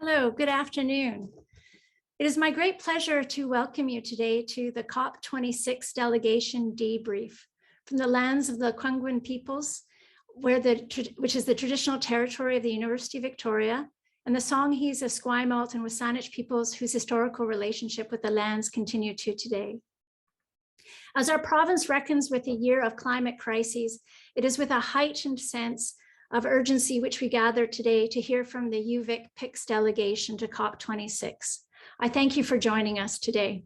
Hello, good afternoon. It is my great pleasure to welcome you today to the COP26 delegation debrief from the lands of the Kwangwin peoples, which is the traditional territory of the University of Victoria, and the Songhees, Esquimalt, and Wasanich peoples whose historical relationship with the lands continue to today. As our province reckons with a year of climate crises, it is with a heightened sense of urgency which we gather today to hear from the UVic PICS delegation to COP26. I thank you for joining us today.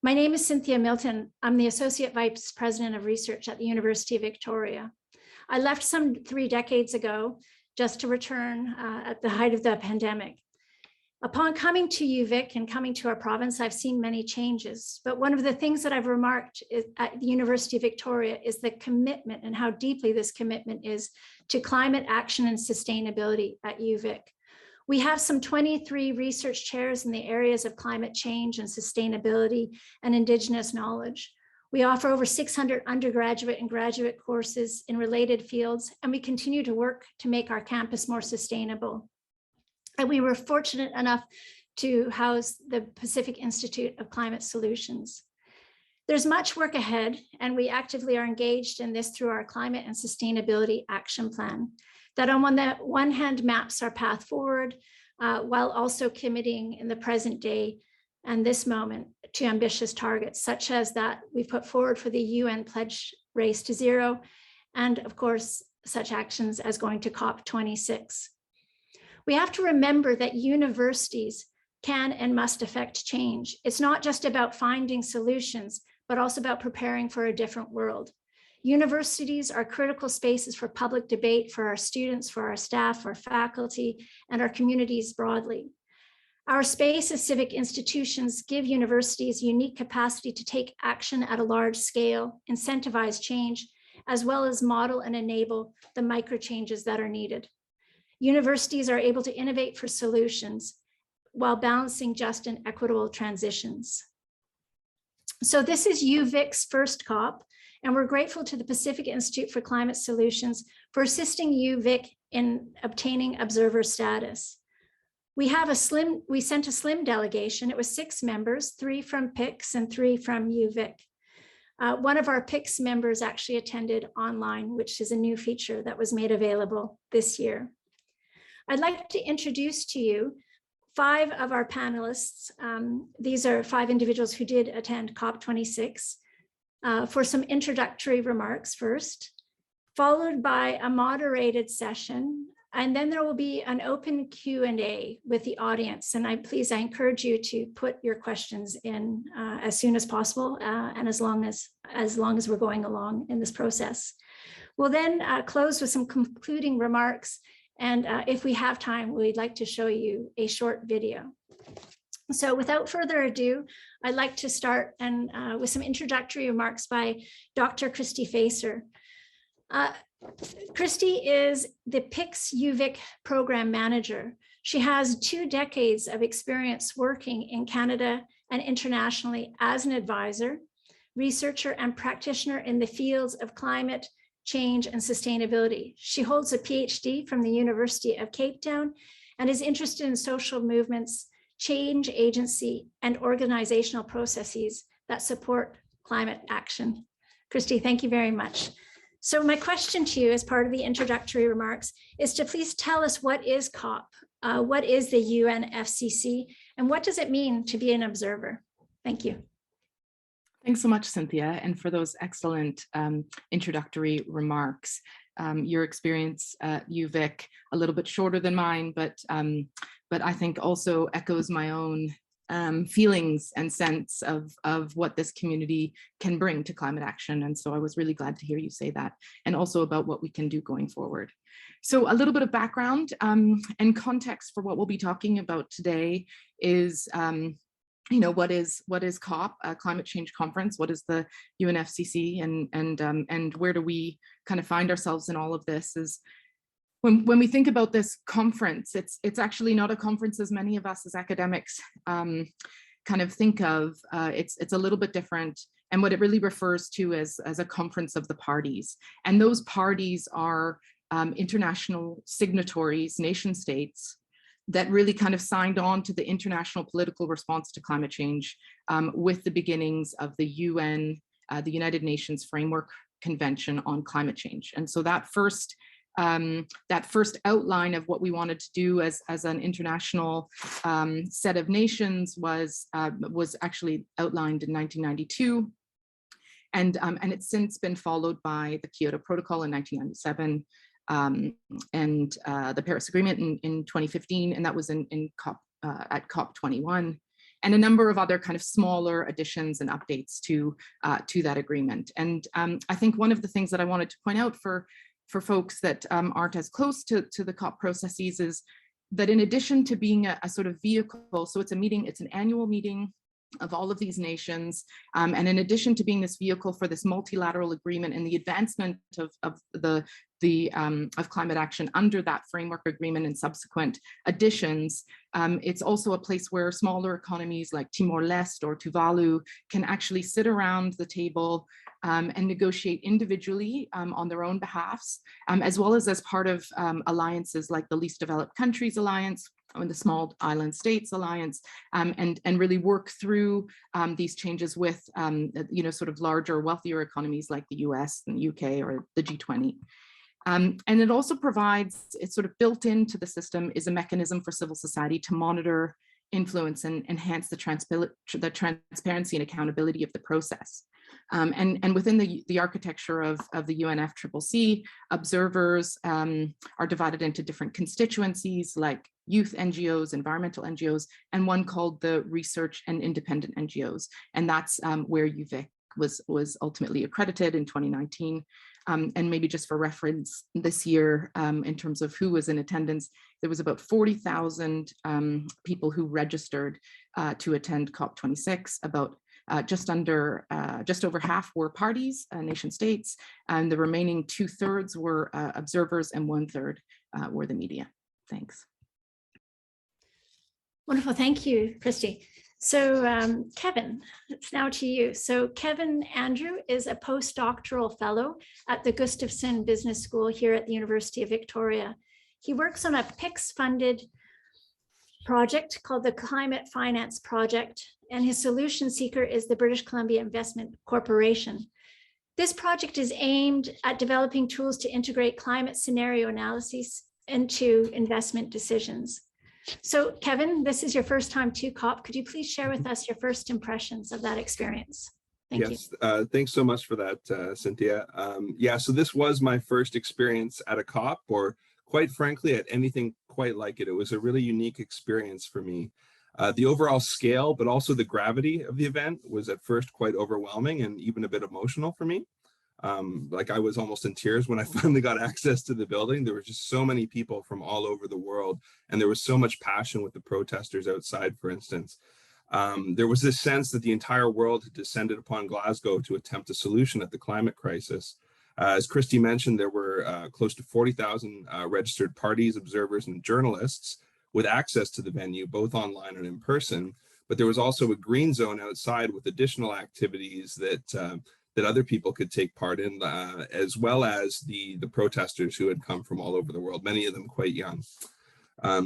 My name is Cynthia Milton. I'm the Associate Vice President of Research at the University of Victoria. I left some 3 decades ago just to return at the height of the pandemic. Upon coming to UVic and coming to our province, I've seen many changes, but one of the things that I've remarked at the University of Victoria is the commitment and how deeply this commitment is to climate action and sustainability at UVic. We have some 23 research chairs in the areas of climate change and sustainability and Indigenous knowledge. We offer over 600 undergraduate and graduate courses in related fields, and we continue to work to make our campus more sustainable. And we were fortunate enough to house the Pacific Institute of Climate Solutions. There's much work ahead, and we actively are engaged in this through our Climate and Sustainability Action Plan that on one hand maps our path forward while also committing in the present day and this moment to ambitious targets, such as that we put forward for the UN Pledge Race to Zero, and of course, such actions as going to COP26. We have to remember that universities can and must affect change. It's not just about finding solutions, but also about preparing for a different world. Universities are critical spaces for public debate for our students, for our staff, our faculty, and our communities broadly. Our space as civic institutions give universities unique capacity to take action at a large scale, incentivize change, as well as model and enable the micro changes that are needed. Universities are able to innovate for solutions while balancing just and equitable transitions. So this is UVic's first COP, and we're grateful to the Pacific Institute for Climate Solutions for assisting UVic in obtaining observer status. We sent a slim delegation. It was 6 members, 3 from PICS and 3 from UVic. One of our PICS members actually attended online, which is a new feature that was made available this year. I'd like to introduce to you 5 of our panelists. These are 5 individuals who did attend COP26 for some introductory remarks first, followed by a moderated session, and then there will be an open Q&A with the audience. And I encourage you to put your questions in as soon as possible and as long as we're going along in this process. We'll then close with some concluding remarks. And if we have time, we'd like to show you a short video. So without further ado, I'd like to start with some introductory remarks by Dr. Christy Facer. Christy is the PICS UVic program manager. She has 2 decades of experience working in Canada and internationally as an advisor, researcher, and practitioner in the fields of climate change and sustainability. She holds a PhD from the University of Cape Town and is interested in social movements, change agency, and organizational processes that support climate action. Christy, thank you very much. So my question to you as part of the introductory remarks is to please tell us, what is COP? What is the UNFCCC? And what does it mean to be an observer? Thank you. Thanks so much, Cynthia, and for those excellent introductory remarks. Your experience at UVic, a little bit shorter than mine, but I think also echoes my own feelings and sense of what this community can bring to climate action. And so I was really glad to hear you say that, and also about what we can do going forward. So a little bit of background and context for what we'll be talking about today is what is COP, a climate change conference? What is the UNFCCC, and where do we kind of find ourselves in all of this? Is when we think about this conference, it's actually not a conference as many of us as academics kind of think of. It's a little bit different, and what it really refers to as a conference of the parties, and those parties are international signatories, nation states that really kind of signed on to the international political response to climate change with the beginnings of the UN, the United Nations Framework Convention on Climate Change. And so that first outline of what we wanted to do as an international set of nations was actually outlined in 1992. And it's since been followed by the Kyoto Protocol in 1997, and the Paris Agreement in 2015, and that was at COP21, and a number of other kind of smaller additions and updates to that agreement. And I think one of the things that I wanted to point out for folks that aren't as close to the COP processes is that in addition to being a sort of vehicle, so it's an annual meeting of all of these nations, and in addition to being this vehicle for this multilateral agreement and the advancement of climate action under that framework agreement and subsequent additions, it's also a place where smaller economies like Timor-Leste or Tuvalu can actually sit around the table and negotiate individually on their own behalfs, as well as part of alliances like the Least Developed Countries Alliance, or the Small Island States Alliance, and really work through these changes with sort of larger, wealthier economies like the US and UK or the G20. And it also provides, it's sort of built into the system, is a mechanism for civil society to monitor, influence, and enhance the transparency and accountability of the process. And within the architecture of the UNFCCC, observers are divided into different constituencies like youth NGOs, environmental NGOs, and one called the research and independent NGOs. And that's where UVic was ultimately accredited in 2019. And maybe just for reference, this year, in terms of who was in attendance, there was about 40,000 people who registered to attend COP26. About just over half were parties, nation states, and the remaining 2/3 were observers and 1/3 were the media. Thanks. Wonderful, thank you, Christy. So Kevin, it's now to you. So Kevin Andrew is a postdoctoral fellow at the Gustafson Business School here at the University of Victoria. He works on a PICS-funded project called the Climate Finance Project, and his solution seeker is the British Columbia Investment Corporation. This project is aimed at developing tools to integrate climate scenario analyses into investment decisions. So Kevin, this is your first time to COP. Could you please share with us your first impressions of that experience? Thank you. Yes, thanks so much for that, Cynthia. Yeah, so this was my first experience at a COP, or quite frankly, at anything quite like it. It was a really unique experience for me. The overall scale, but also the gravity of the event was at first quite overwhelming and even a bit emotional for me. Like I was almost in tears when I finally got access to the building. There were just so many people from all over the world, and there was so much passion with the protesters outside, for instance. There was this sense that the entire world had descended upon Glasgow to attempt a solution at the climate crisis. As Christy mentioned, there were close to 40,000 registered parties, observers, and journalists with access to the venue, both online and in person. But there was also a green zone outside with additional activities that other people could take part in, as well as the protesters who had come from all over the world, many of them quite young.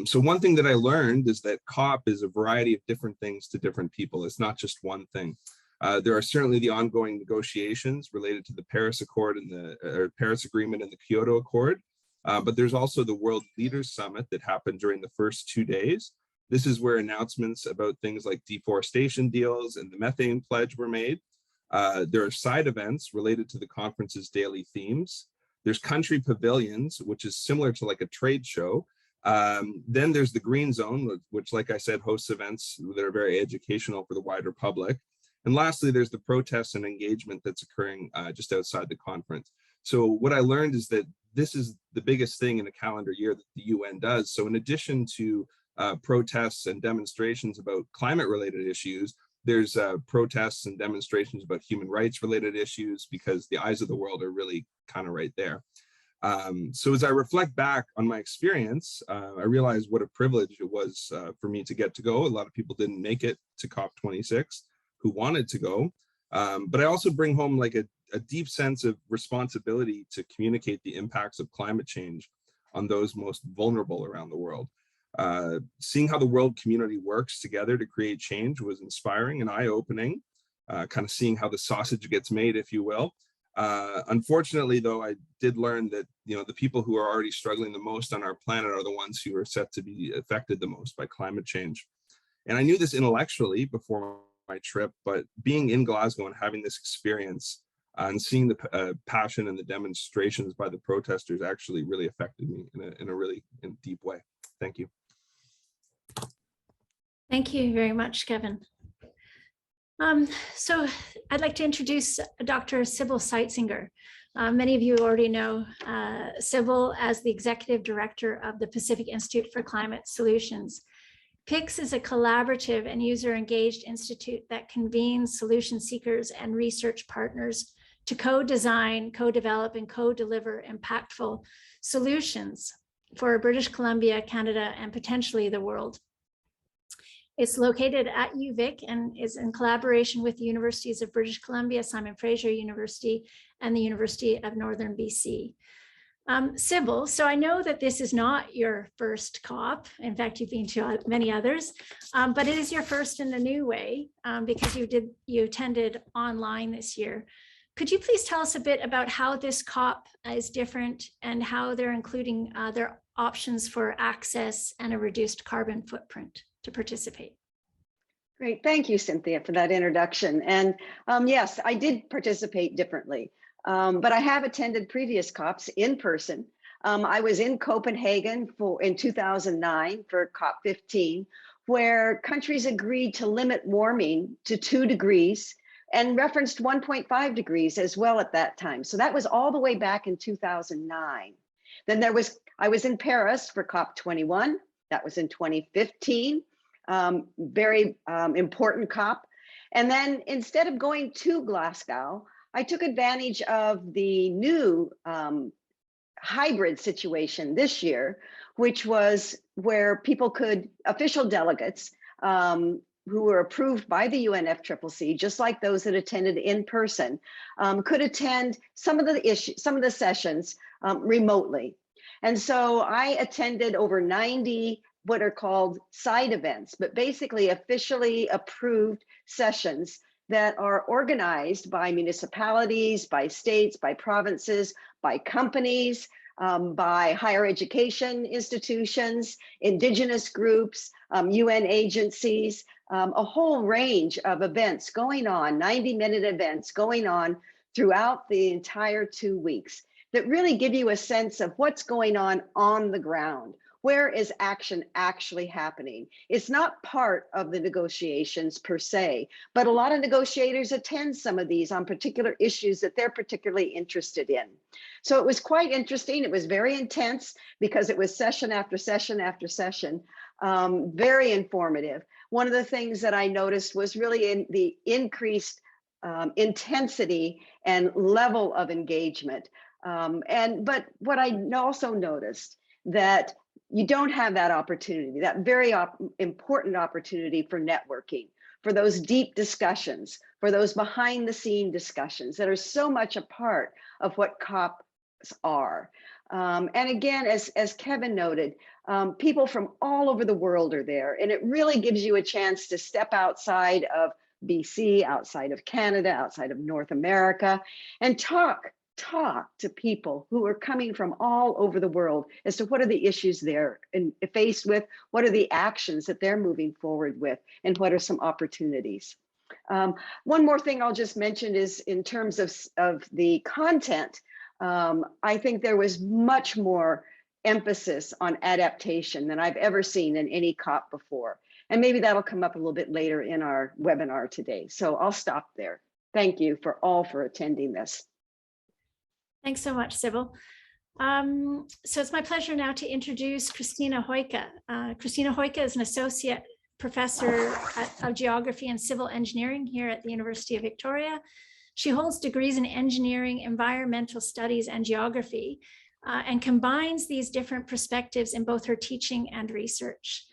So one thing that I learned is that COP is a variety of different things to different people. It's not just one thing. There are certainly the ongoing negotiations related to the Paris Accord and the Paris Agreement and the Kyoto Accord, but there's also the World Leaders Summit that happened during the first 2 days. This is where announcements about things like deforestation deals and the methane pledge were made. There are side events related to the conference's daily themes. There's country pavilions, which is similar to like a trade show. Then there's the Green Zone, which, like I said, hosts events that are very educational for the wider public. And lastly, there's the protests and engagement that's occurring just outside the conference. So what I learned is that this is the biggest thing in a calendar year that the UN does. So in addition to protests and demonstrations about climate-related issues, there's protests and demonstrations about human rights related issues, because the eyes of the world are really kind of right there. So as I reflect back on my experience, I realized what a privilege it was for me to get to go. A lot of people didn't make it to COP26 who wanted to go. But I also bring home like a deep sense of responsibility to communicate the impacts of climate change on those most vulnerable around the world. Seeing how the world community works together to create change was inspiring and eye-opening, kind of seeing how the sausage gets made, if you will. Unfortunately, though, I did learn that, the people who are already struggling the most on our planet are the ones who are set to be affected the most by climate change. And I knew this intellectually before my trip, but being in Glasgow and having this experience and seeing the passion and the demonstrations by the protesters actually really affected me in a really deep way. Thank you. Thank you very much, Kevin. So I'd like to introduce Dr. Sybil Seitzinger. Many of you already know Sybil as the Executive Director of the Pacific Institute for Climate Solutions. PICS is a collaborative and user-engaged institute that convenes solution seekers and research partners to co-design, co-develop, and co-deliver impactful solutions for British Columbia, Canada, and potentially the world. It's located at UVic and is in collaboration with the Universities of British Columbia, Simon Fraser University, and the University of Northern BC. Sybil, so I know that this is not your first COP. In fact, you've been to many others, but it is your first in a new way because you attended online this year. Could you please tell us a bit about how this COP is different and how they're including their options for access and a reduced carbon footprint to participate? Great, thank you, Cynthia, for that introduction. And yes, I did participate differently, but I have attended previous COPs in person. I was in Copenhagen in 2009 for COP15, where countries agreed to limit warming to 2 degrees and referenced 1.5 degrees as well at that time. So that was all the way back in 2009. Then I was in Paris for COP21. That was in 2015. Very important COP. And then instead of going to Glasgow, I took advantage of the new hybrid situation this year, which was where official delegates who were approved by the UNFCCC, just like those that attended in person, could attend some of the sessions remotely. And so I attended over 90 what are called side events, but basically officially approved sessions that are organized by municipalities, by states, by provinces, by companies, by higher education institutions, indigenous groups, UN agencies, a whole range of events going on, 90-minute events going on throughout the entire 2 weeks that really give you a sense of what's going on the ground. Where is action actually happening? It's not part of the negotiations per se, but a lot of negotiators attend some of these on particular issues that they're particularly interested in. So it was quite interesting. It was very intense because it was session after session after session, very informative. One of the things that I noticed was really in the increased intensity and level of engagement. But what I also noticed that you don't have that opportunity, that very important opportunity for networking, for those deep discussions, for those behind the scene discussions that are so much a part of what COPs are. And again, as Kevin noted, people from all over the world are there, and it really gives you a chance to step outside of BC, outside of Canada, outside of North America, and talk to people who are coming from all over the world as to what are the issues they're faced with, what are the actions that they're moving forward with, and what are some opportunities. One more thing I'll just mention is in terms of the content, I think there was much more emphasis on adaptation than I've ever seen in any COP before. And maybe that'll come up a little bit later in our webinar today. So I'll stop there. Thank you for attending this. Thanks so much, Sybil. So it's my pleasure now to introduce Christina Hoyt. Christina Hoyt is an associate professor of geography and civil engineering here at the University of Victoria. She holds degrees in engineering, environmental studies, and geography, and combines these different perspectives in both her teaching and research.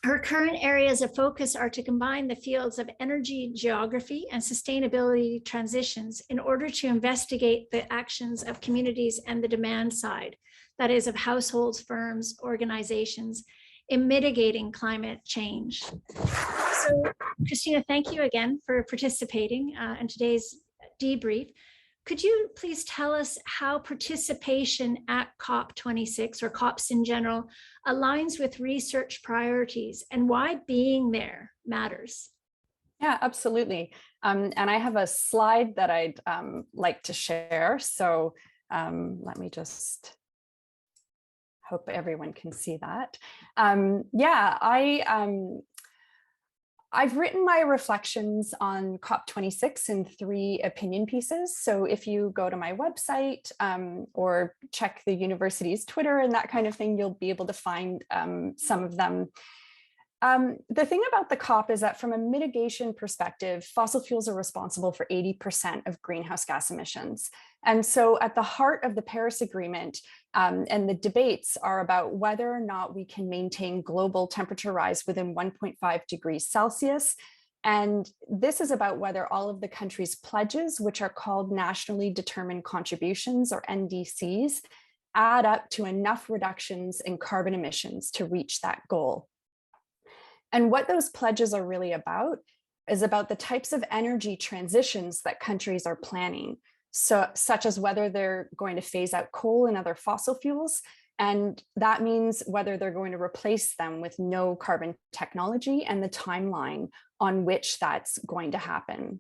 Her current areas of focus are to combine the fields of energy, geography, and sustainability transitions in order to investigate the actions of communities and the demand side that is of households, firms, organizations, in mitigating climate change. So, Christina, thank you again for participating in today's debrief. Could you please tell us how participation at COP26 or COPs in general aligns with research priorities and why being there matters? Yeah, absolutely. And I have a slide that I'd like to share. So let me just hope everyone can see that. I've written my reflections on COP26 in 3 opinion pieces. So if you go to my website or check the university's Twitter and that kind of thing, you'll be able to find some of them. The thing about the COP is that from a mitigation perspective, fossil fuels are responsible for 80% of greenhouse gas emissions. And so at the heart of the Paris Agreement and the debates are about whether or not we can maintain global temperature rise within 1.5 degrees Celsius. And this is about whether all of the countries' pledges, which are called nationally determined contributions or NDCs, add up to enough reductions in carbon emissions to reach that goal. And what those pledges are really about is about the types of energy transitions that countries are planning, so such as whether they're going to phase out coal and other fossil fuels. And that means whether they're going to replace them with no carbon technology and the timeline on which that's going to happen.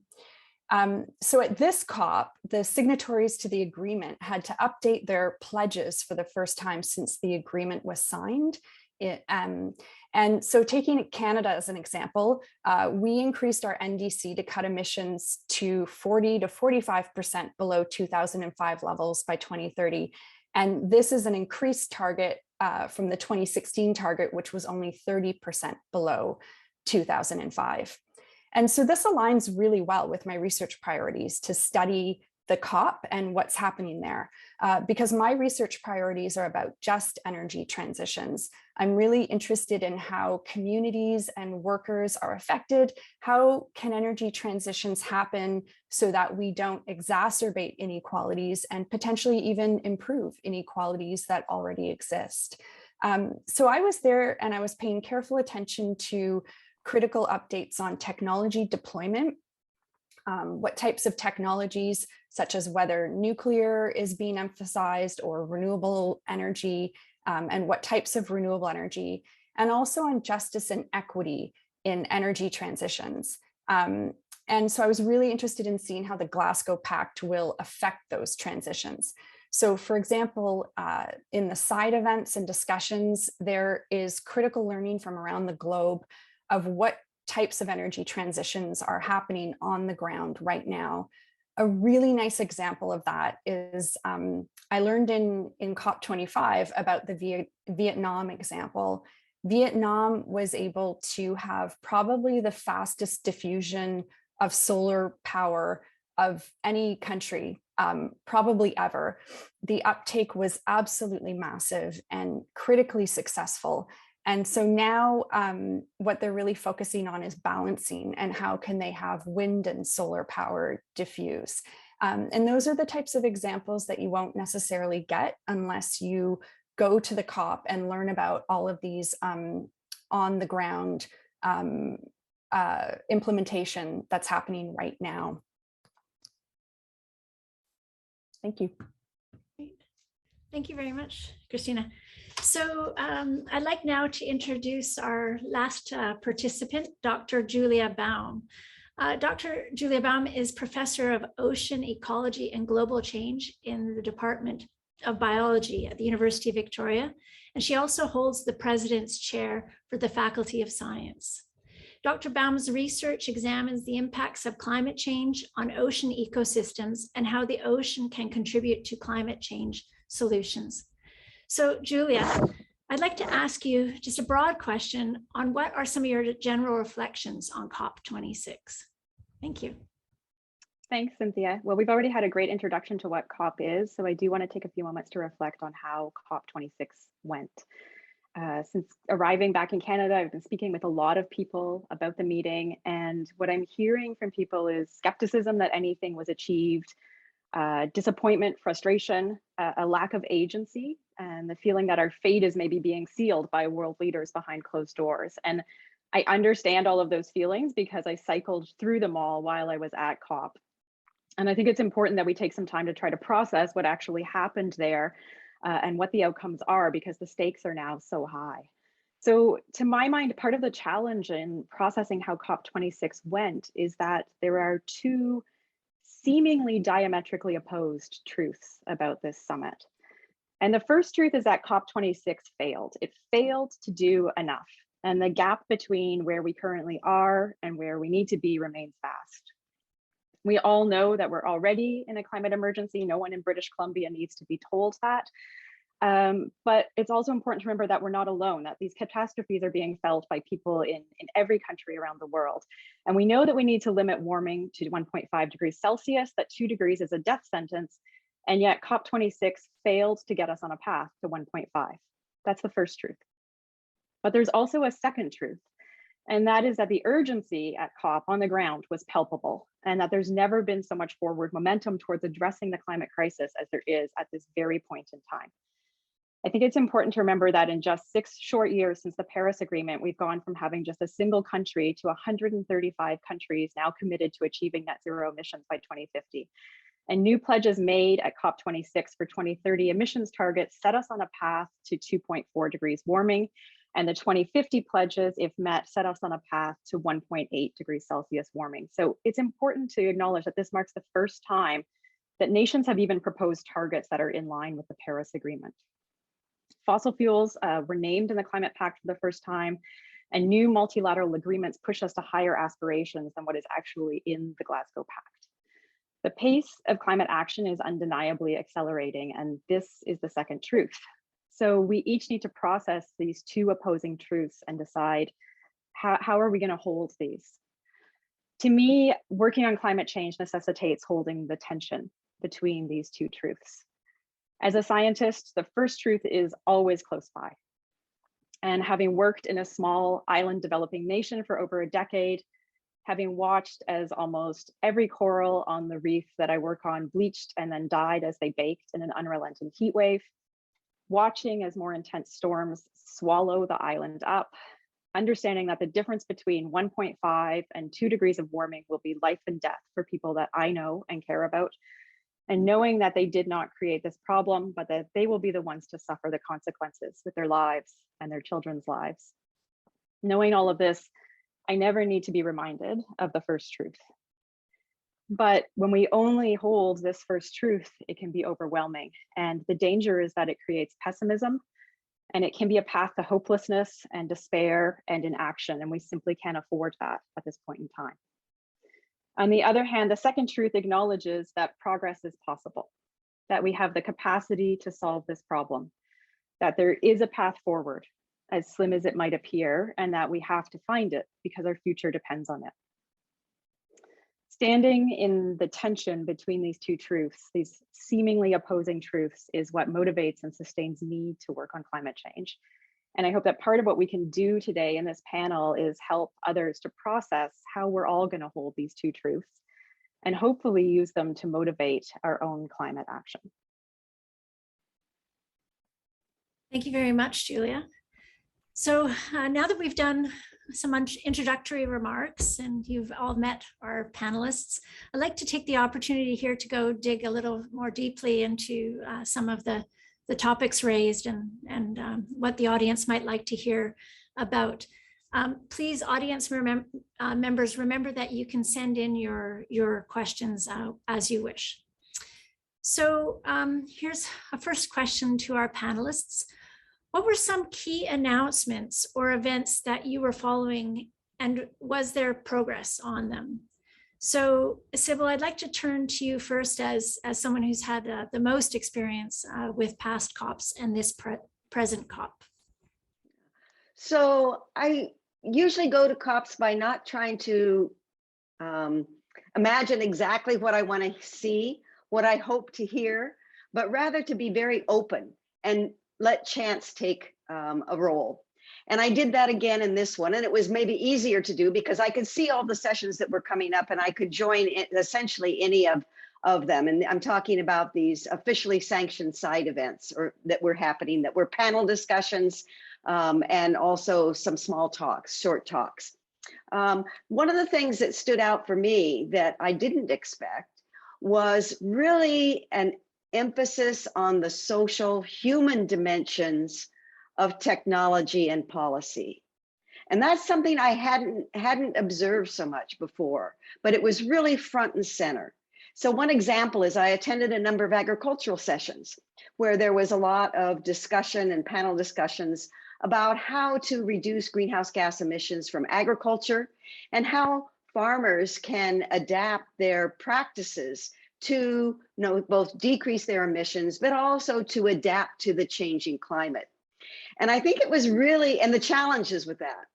So at this COP, the signatories to the agreement had to update their pledges for the first time since the agreement was signed. And so taking Canada as an example, we increased our NDC to cut emissions to 40 to 45% below 2005 levels by 2030. And this is an increased target from the 2016 target, which was only 30% below 2005. And so this aligns really well with my research priorities to study the COP and what's happening there, because my research priorities are about just energy transitions. I'm really interested in how communities and workers are affected. How can energy transitions happen so that we don't exacerbate inequalities and potentially even improve inequalities that already exist? So I was there and I was paying careful attention to critical updates on technology deployment. What types of technologies, such as whether nuclear is being emphasized or renewable energy, and what types of renewable energy, and also on justice and equity in energy transitions. And so I was really interested in seeing how the Glasgow Pact will affect those transitions. So for example, in the side events and discussions, there is critical learning from around the globe of what types of energy transitions are happening on the ground right now. A really nice example of that is I learned in COP25 about the Vietnam example. Vietnam was able to have probably the fastest diffusion of solar power of any country, probably ever. The uptake was absolutely massive and critically successful. And so now what they're really focusing on is balancing and how can they have wind and solar power diffuse. And those are the types of examples that you won't necessarily get unless you go to the COP and learn about all of these on the ground implementation that's happening right now. Thank you. Great. Thank you very much, Christina. So I'd like now to introduce our last participant, Dr. Julia Baum. Dr. Julia Baum is Professor of Ocean Ecology and Global Change in the Department of Biology at the University of Victoria, and she also holds the President's Chair for the Faculty of Science. Dr. Baum's research examines the impacts of climate change on ocean ecosystems and how the ocean can contribute to climate change solutions. So Julia, I'd like to ask you just a broad question on what are some of your general reflections on COP26? Thank you. Thanks, Cynthia. Well, we've already had a great introduction to what COP is, so I do want to take a few moments to reflect on how COP26 went. Since arriving back in Canada, I've been speaking with a lot of people about the meeting, and what I'm hearing from people is skepticism that anything was achieved, disappointment, frustration, a lack of agency, and the feeling that our fate is maybe being sealed by world leaders behind closed doors. And I understand all of those feelings because I cycled through them all while I was at COP. And I think it's important that we take some time to try to process what actually happened there and what the outcomes are, because the stakes are now so high. So to my mind, part of the challenge in processing how COP26 went is that there are two seemingly diametrically opposed truths about this summit. And the first truth is that COP26 failed. It failed to do enough. And the gap between where we currently are and where we need to be remains vast. We all know that we're already in a climate emergency. No one in British Columbia needs to be told that. But it's also important to remember that we're not alone, that these catastrophes are being felt by people in every country around the world. And we know that we need to limit warming to 1.5 degrees Celsius, that 2 degrees is a death sentence. And yet COP26 failed to get us on a path to 1.5. That's the first truth. But there's also a second truth. And that is that the urgency at COP on the ground was palpable, and that there's never been so much forward momentum towards addressing the climate crisis as there is at this very point in time. I think it's important to remember that in just 6 short years since the Paris Agreement, we've gone from having just a single country to 135 countries now committed to achieving net zero emissions by 2050. And new pledges made at COP26 for 2030 emissions targets set us on a path to 2.4 degrees warming. And the 2050 pledges, if met, set us on a path to 1.8 degrees Celsius warming. So it's important to acknowledge that this marks the first time that nations have even proposed targets that are in line with the Paris Agreement. Fossil fuels were named in the Climate Pact for the first time, and new multilateral agreements push us to higher aspirations than what is actually in the Glasgow Pact. The pace of climate action is undeniably accelerating, and this is the second truth. So we each need to process these two opposing truths and decide how are we going to hold these. To me, working on climate change necessitates holding the tension between these two truths. As a scientist, the first truth is always close by. And having worked in a small island developing nation for over a decade, having watched as almost every coral on the reef that I work on bleached and then died as they baked in an unrelenting heat wave, watching as more intense storms swallow the island up, understanding that the difference between 1.5 and 2 degrees of warming will be life and death for people that I know and care about, and knowing that they did not create this problem, but that they will be the ones to suffer the consequences with their lives and their children's lives. Knowing all of this, I never need to be reminded of the first truth. But when we only hold this first truth, it can be overwhelming. And the danger is that it creates pessimism, and it can be a path to hopelessness and despair and inaction. And we simply can't afford that at this point in time. On the other hand, the second truth acknowledges that progress is possible, that we have the capacity to solve this problem, that there is a path forward, as slim as it might appear, and that we have to find it because our future depends on it. Standing in the tension between these two truths, these seemingly opposing truths, is what motivates and sustains me to work on climate change. And I hope that part of what we can do today in this panel is help others to process how we're all going to hold these two truths and hopefully use them to motivate our own climate action. Thank you very much, Julia. So now that we've done some introductory remarks and you've all met our panelists, I'd like to take the opportunity here to go dig a little more deeply into some of the topics raised and what the audience might like to hear about. Please, audience members, remember that you can send in your questions as you wish. So here's a first question to our panelists. What were some key announcements or events that you were following, and was there progress on them? So Sybil, I'd like to turn to you first as someone who's had the most experience with past COPs and this present COP. So I usually go to COPs by not trying to imagine exactly what I want to see, what I hope to hear, but rather to be very open and let chance take a role. And I did that again in this one, and it was maybe easier to do because I could see all the sessions that were coming up, and I could join in essentially any of of them. And I'm talking about these officially sanctioned side events that were happening, that were panel discussions, and also some small talks, short talks. One of the things that stood out for me that I didn't expect was really an emphasis on the social human dimensions of technology and policy. And that's something I hadn't observed so much before, but it was really front and center. So one example is I attended a number of agricultural sessions where there was a lot of discussion and panel discussions about how to reduce greenhouse gas emissions from agriculture and how farmers can adapt their practices to both decrease their emissions, but also to adapt to the changing climate. And I think it was really, and the challenges with that.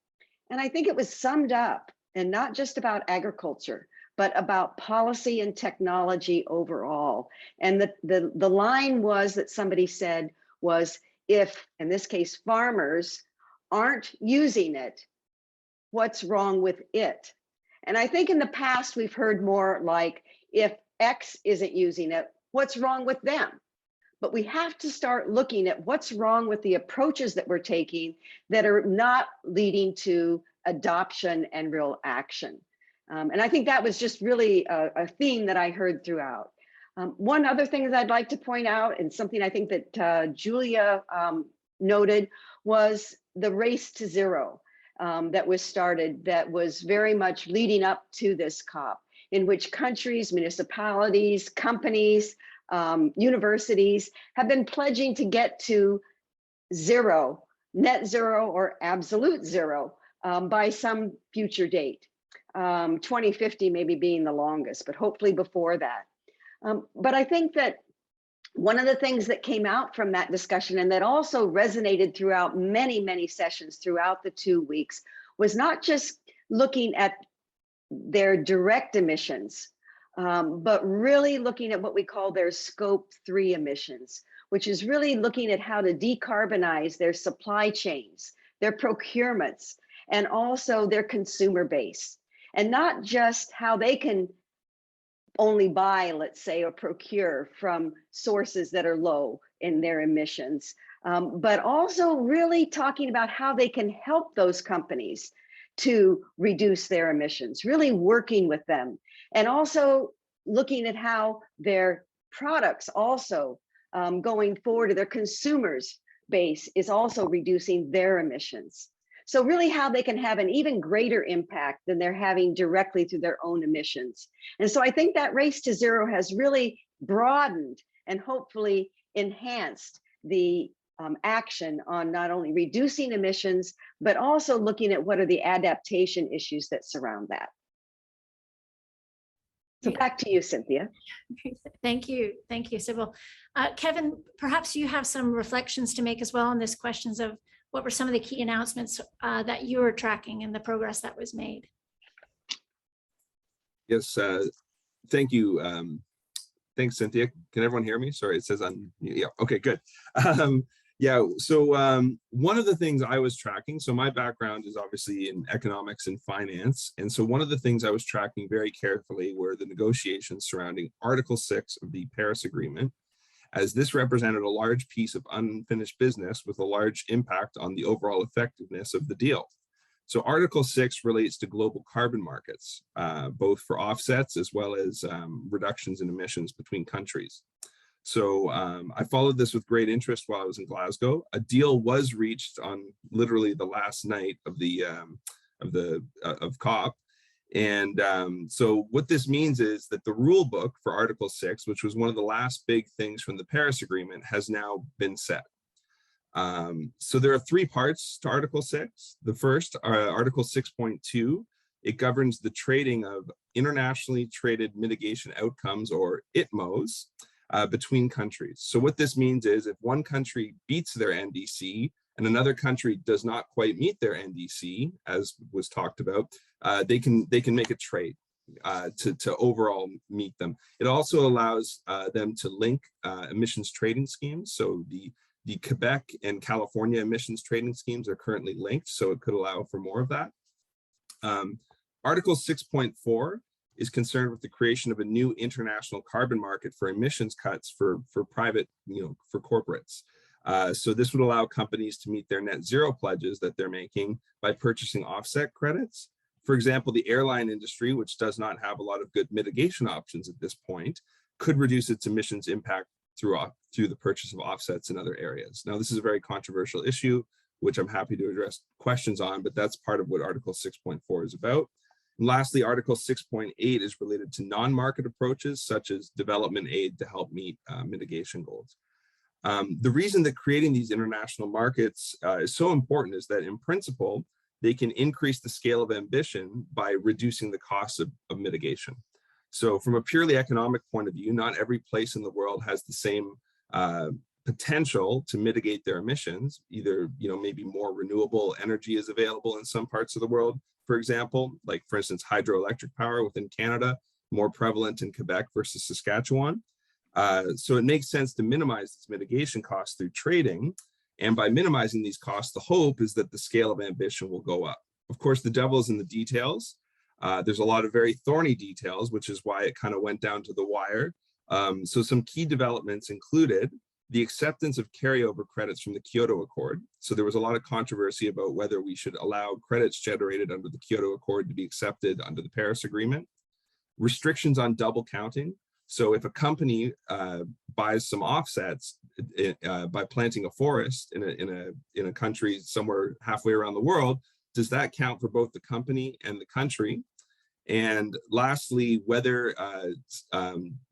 And I think it was summed up, and not just about agriculture, but about policy and technology overall. And the line was that somebody said was, if, in this case, farmers aren't using it, what's wrong with it? And I think in the past, we've heard more like, if X isn't using it, what's wrong with them? But we have to start looking at what's wrong with the approaches that we're taking that are not leading to adoption and real action. And I think that was just really a theme that I heard throughout. One other thing that I'd like to point out, and something I think that Julia noted, was the race to zero that was started, that was very much leading up to this COP, in which countries, municipalities, companies, universities have been pledging to get to zero, net zero or absolute zero by some future date. 2050 maybe being the longest, but hopefully before that. But I think that one of the things that came out from that discussion, and that also resonated throughout many, many sessions throughout the 2 weeks, was not just looking at their direct emissions, but really looking at what we call their scope 3 emissions, which is really looking at how to decarbonize their supply chains, their procurements, and also their consumer base. And not just how they can only buy, let's say, or procure from sources that are low in their emissions, but also really talking about how they can help those companies to reduce their emissions, really working with them, and also looking at how their products also going forward to their consumers base is also reducing their emissions. So really how they can have an even greater impact than they're having directly through their own emissions. And so I think that race to zero has really broadened and hopefully enhanced the action on not only reducing emissions, but also looking at what are the adaptation issues that surround that. So back to you, Cynthia. Thank you, Sybil. Kevin, perhaps you have some reflections to make as well on this questions of what were some of the key announcements that you were tracking and the progress that was made? Yes, thank you. Thanks, Cynthia. Can everyone hear me? Sorry, it says on, yeah, okay, good. Yeah, so one of the things I was tracking, so my background is obviously in economics and finance. And so one of the things I was tracking very carefully were the negotiations surrounding Article 6 of the Paris Agreement, as this represented a large piece of unfinished business with a large impact on the overall effectiveness of the deal. So Article 6 relates to global carbon markets, both for offsets as well as reductions in emissions between countries. So I followed this with great interest while I was in Glasgow. A deal was reached on literally the last night of the COP. And so what this means is that the rule book for Article 6, which was one of the last big things from the Paris Agreement, has now been set. So there are 3 parts to Article 6. The first, Article 6.2, it governs the trading of internationally traded mitigation outcomes, or ITMOs, between countries. So what this means is if one country beats their NDC and another country does not quite meet their NDC, as was talked about, they can make a trade to overall meet them. It also allows them to link emissions trading schemes. So the Quebec and California emissions trading schemes are currently linked, so it could allow for more of that. Article 6.4 is concerned with the creation of a new international carbon market for emissions cuts for private, for corporates. So this would allow companies to meet their net zero pledges that they're making by purchasing offset credits. For example, the airline industry, which does not have a lot of good mitigation options at this point, could reduce its emissions impact through the purchase of offsets in other areas. Now, this is a very controversial issue, which I'm happy to address questions on, but that's part of what Article 6.4 is about. And lastly, Article 6.8 is related to non-market approaches, such as development aid to help meet mitigation goals. The reason that creating these international markets is so important is that in principle, they can increase the scale of ambition by reducing the costs of mitigation. So from a purely economic point of view, not every place in the world has the same potential to mitigate their emissions. Either, maybe more renewable energy is available in some parts of the world, for example, like for instance, hydroelectric power within Canada, more prevalent in Quebec versus Saskatchewan. So it makes sense to minimize these mitigation costs through trading. And by minimizing these costs, the hope is that the scale of ambition will go up. Of course, the devil is in the details. There's a lot of very thorny details, which is why it kind of went down to the wire. So some key developments included the acceptance of carryover credits from the Kyoto Accord. So there was a lot of controversy about whether we should allow credits generated under the Kyoto Accord to be accepted under the Paris Agreement. Restrictions on double counting. So if a company buys some offsets by planting a forest in a country somewhere halfway around the world, does that count for both the company and the country? And lastly, whether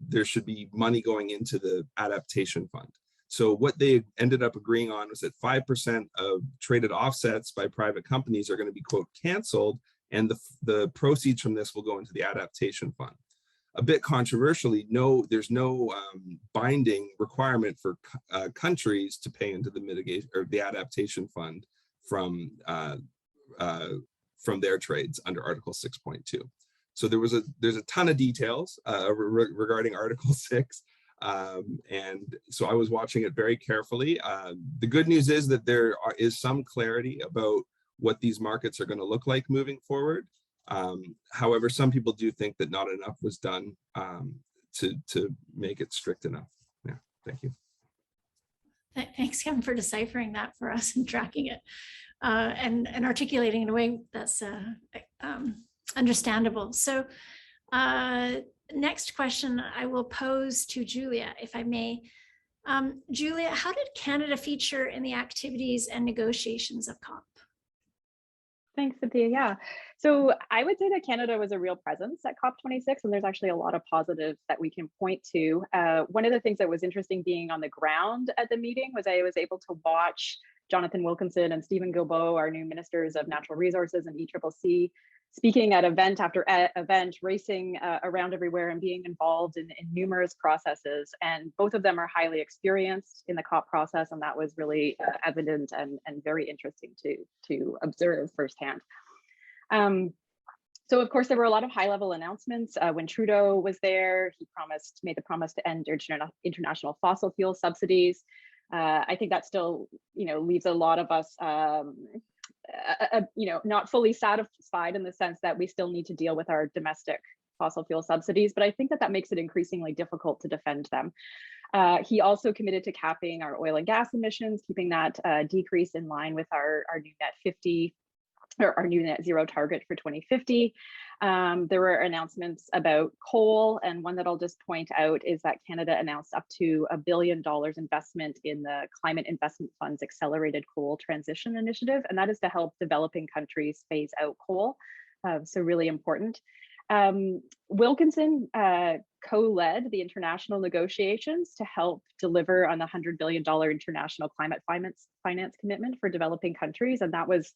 there should be money going into the adaptation fund. So what they ended up agreeing on was that 5% of traded offsets by private companies are going to be, quote, canceled, and the proceeds from this will go into the adaptation fund. A bit controversially, there's no binding requirement for countries to pay into the mitigation or the adaptation fund from their trades under Article 6.2. So there's a ton of details regarding Article 6. And so I was watching it very carefully. The good news is that there is some clarity about what these markets are going to look like moving forward. However, some people do think that not enough was done to make it strict enough. Yeah, thank you. Thanks, Kevin, for deciphering that for us and tracking it and articulating in a way that's understandable. So next question I will pose to Julia, if I may. Julia, how did Canada feature in the activities and negotiations of COP? Thanks, Cynthia. Yeah, so I would say that Canada was a real presence at COP26, and there's actually a lot of positives that we can point to. One of the things that was interesting being on the ground at the meeting was I was able to watch Jonathan Wilkinson and Stephen Guilbeault, our new ministers of natural resources and ECCC, speaking at event after event, racing around everywhere and being involved in numerous processes. And both of them are highly experienced in the COP process, and that was really evident and very interesting to observe firsthand. So of course, there were a lot of high-level announcements. When Trudeau was there, he made the promise to end international fossil fuel subsidies. I think that still, leaves a lot of us not fully satisfied in the sense that we still need to deal with our domestic fossil fuel subsidies, but I think that makes it increasingly difficult to defend them. He also committed to capping our oil and gas emissions, keeping that decrease in line with our new net 50 or our new net zero target for 2050. There were announcements about coal, and one that I'll just point out is that Canada announced up to $1 billion investment in the Climate Investment Fund's Accelerated Coal Transition Initiative, and that is to help developing countries phase out coal, so really important. Wilkinson co-led the international negotiations to help deliver on the $100 billion international climate finance commitment for developing countries. And that was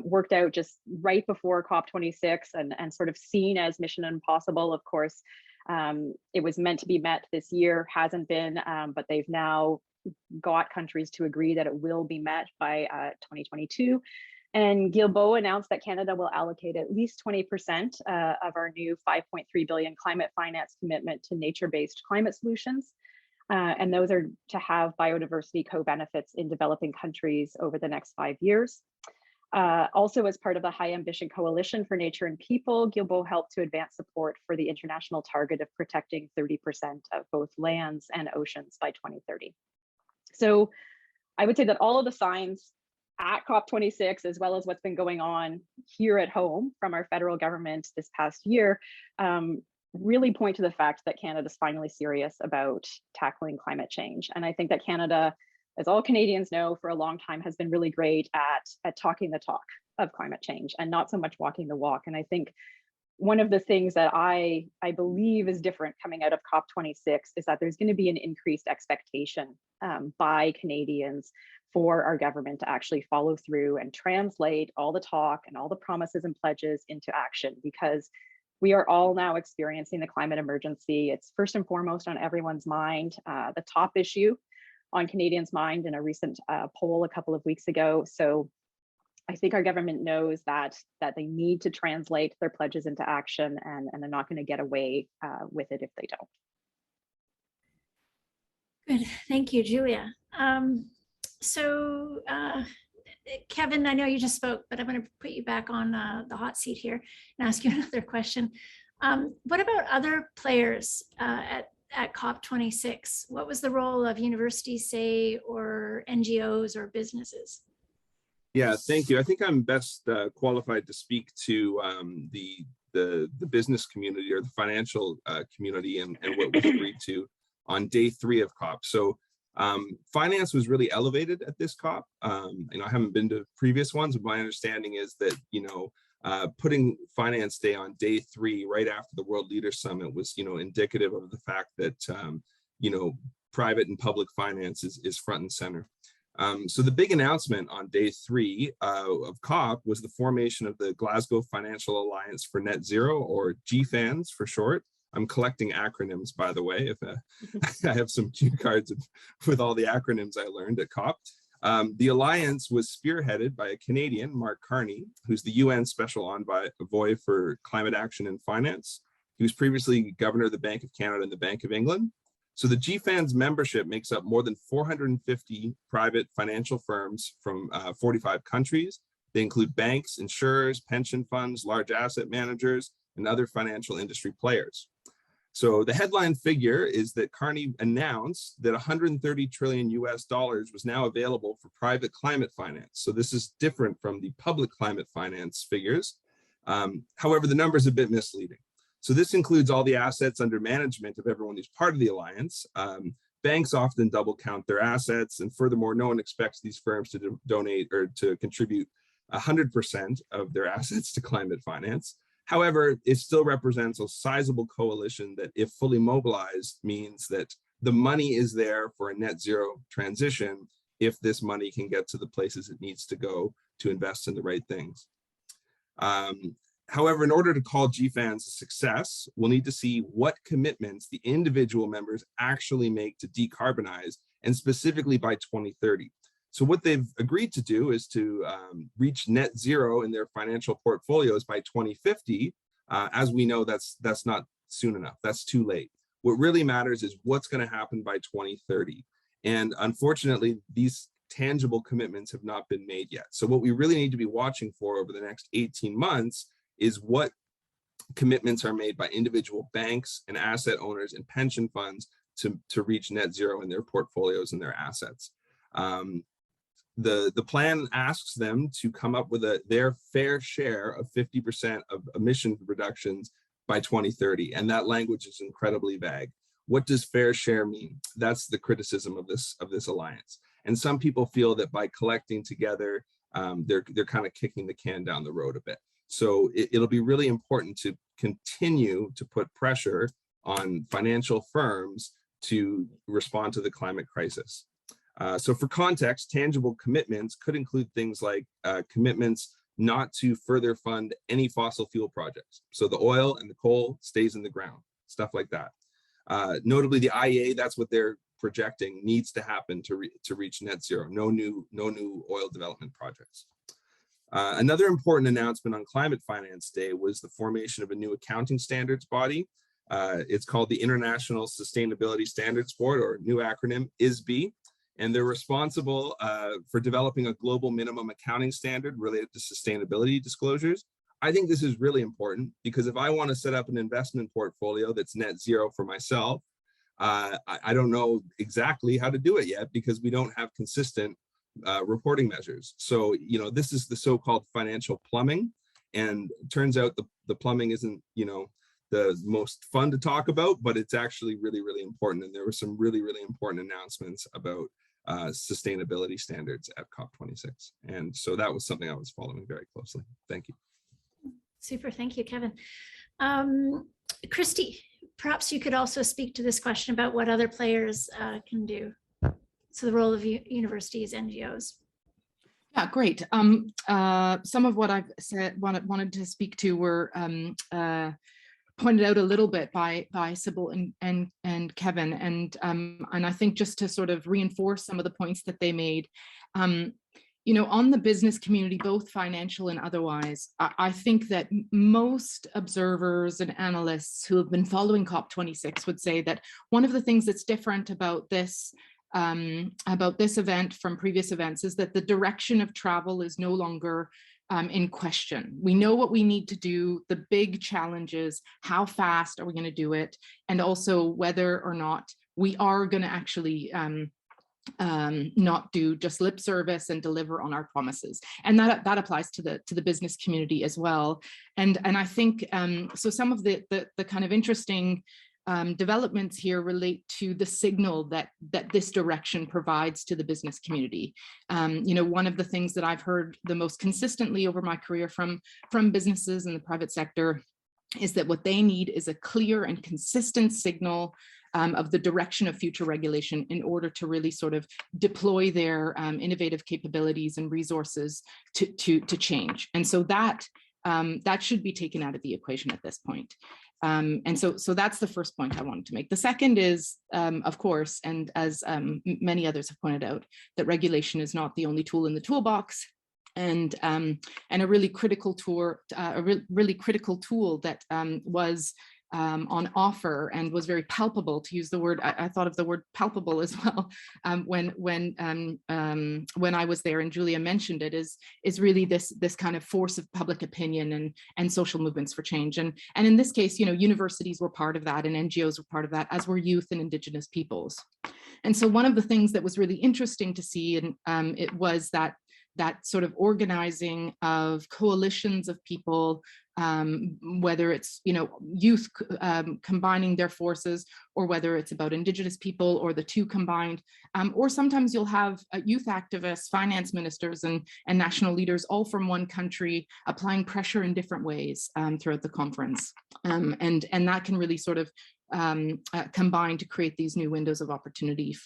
worked out just right before COP26 and sort of seen as mission impossible. Of course, it was meant to be met this year, hasn't been, but they've now got countries to agree that it will be met by 2022. And Guilbeault announced that Canada will allocate at least 20% of our new $5.3 billion climate finance commitment to nature-based climate solutions. And those are to have biodiversity co-benefits in developing countries over the next 5 years. Also, as part of the High Ambition Coalition for Nature and People, Guilbeault helped to advance support for the international target of protecting 30% of both lands and oceans by 2030. So I would say that all of the signs at COP26, as well as what's been going on here at home from our federal government this past year, really point to the fact that Canada's finally serious about tackling climate change. And I think that Canada, as all Canadians know, for a long time has been really great at talking the talk of climate change and not so much walking the walk. And I think one of the things that I believe is different coming out of COP26 is that there's going to be an increased expectation by Canadians for our government to actually follow through and translate all the talk and all the promises and pledges into action, because we are all now experiencing the climate emergency. It's first and foremost on everyone's mind, the top issue on Canadians' mind in a recent poll a couple of weeks ago. So I think our government knows that they need to translate their pledges into action, and they're not going to get away with it if they don't. Good, thank you, Julia. Kevin, I know you just spoke, but I'm going to put you back on the hot seat here and ask you another question. What about other players at COP26? What was the role of universities, say, or NGOs or businesses? Yeah, thank you. I think I'm best qualified to speak to the business community or the financial community and what was agreed to on day 3 of COP. So finance was really elevated at this COP. I haven't been to previous ones, but my understanding is that, putting Finance Day on day 3, right after the World Leaders Summit, was, indicative of the fact that, private and public finance is front and center. So the big announcement on day 3 of COP was the formation of the Glasgow Financial Alliance for Net Zero, or GFANZ for short. I'm collecting acronyms, by the way. If I have some cue cards with all the acronyms I learned at COP. The alliance was spearheaded by a Canadian, Mark Carney, who's the UN Special Envoy for Climate Action and Finance. He was previously governor of the Bank of Canada and the Bank of England. So the GFANZ membership makes up more than 450 private financial firms from 45 countries. They include banks, insurers, pension funds, large asset managers, and other financial industry players. So the headline figure is that Carney announced that $130 trillion was now available for private climate finance. So this is different from the public climate finance figures. However, the number is a bit misleading. So this includes all the assets under management of everyone who's part of the alliance. Banks often double count their assets, and furthermore, no one expects these firms to donate or to contribute 100% of their assets to climate finance. However, it still represents a sizable coalition that, if fully mobilized, means that the money is there for a net zero transition if this money can get to the places it needs to go to invest in the right things. However, in order to call GFANZ a success, we'll need to see what commitments the individual members actually make to decarbonize, and specifically by 2030. So what they've agreed to do is to reach net zero in their financial portfolios by 2050. As we know, that's not soon enough. That's too late. What really matters is what's going to happen by 2030. And unfortunately, these tangible commitments have not been made yet. So what we really need to be watching for over the next 18 months is what commitments are made by individual banks and asset owners and pension funds to reach net zero in their portfolios and their assets. The plan asks them to come up with their fair share of 50% of emission reductions by 2030, and that language is incredibly vague. What does fair share mean? That's the criticism of this alliance. And some people feel that by collecting together, they're kind of kicking the can down the road a bit. So it'll be really important to continue to put pressure on financial firms to respond to the climate crisis. So for context, tangible commitments could include things like commitments not to further fund any fossil fuel projects. So the oil and the coal stays in the ground, stuff like that. Notably, the IEA, that's what they're projecting needs to happen to reach net zero. No new oil development projects. Another important announcement on Climate Finance Day was the formation of a new accounting standards body. It's called the International Sustainability Standards Board, or new acronym ISB. and they're responsible for developing a global minimum accounting standard related to sustainability disclosures. I think this is really important because if I want to set up an investment portfolio that's net zero for myself, I don't know exactly how to do it yet because we don't have consistent reporting measures. So, you know, this is the so-called financial plumbing, and it turns out the plumbing isn't, you know, the most fun to talk about, but it's actually really, really important. And there were some really, really important announcements about sustainability standards at COP26. And so that was something I was following very closely. Thank you. Super, thank you, Kevin. Christy, perhaps you could also speak to this question about what other players can do. So the role of universities, NGOs. Yeah, great. Some of what I've said, wanted to speak to were pointed out a little bit by Sybil and Kevin, and I think just to sort of reinforce some of the points that they made, you know, on the business community, both financial and otherwise, I think that most observers and analysts who have been following COP26 would say that one of the things that's different about this event from previous events is that the direction of travel is no longer in question. We know what we need to do, the big challenges, how fast are we going to do it, and also whether or not we are going to actually not do just lip service and deliver on our promises. And that applies to the business community as well. And I think so some of the kind of interesting developments here relate to the signal that this direction provides to the business community. You know, one of the things that I've heard the most consistently over my career from businesses in the private sector is that what they need is a clear and consistent signal of the direction of future regulation in order to really sort of deploy their innovative capabilities and resources to change. And so that should be taken out of the equation at this point. And so that's the first point I wanted to make. The second is, of course, and as many others have pointed out, that regulation is not the only tool in the toolbox, and a really critical tool, that was on offer and was very palpable, to use the word. I thought of the word palpable as well when I was there, and Julia mentioned it, is really this kind of force of public opinion and social movements for change. And in this case, you know, universities were part of that, and NGOs were part of that, as were youth and Indigenous peoples. And so one of the things that was really interesting to see, and it was that sort of organizing of coalitions of people, whether it's, you know, youth combining their forces, or whether it's about Indigenous people, or the two combined, or sometimes you'll have youth activists, finance ministers, and national leaders all from one country applying pressure in different ways throughout the conference, and that can really sort of combine to create these new windows of opportunity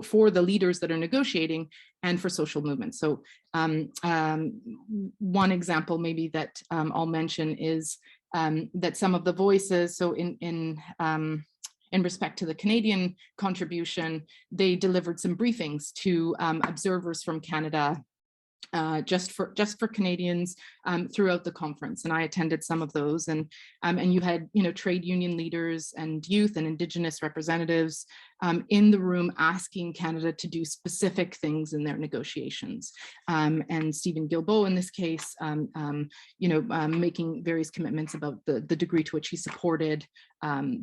for the leaders that are negotiating and for social movements. So one example maybe that I'll mention is that some of the voices, so in respect to the Canadian contribution, they delivered some briefings to observers from Canada, just for Canadians throughout the conference, and I attended some of those, and you had, you know, trade union leaders and youth and Indigenous representatives in the room asking Canada to do specific things in their negotiations, and Stephen Guilbeault in this case, you know, making various commitments about the degree to which he supported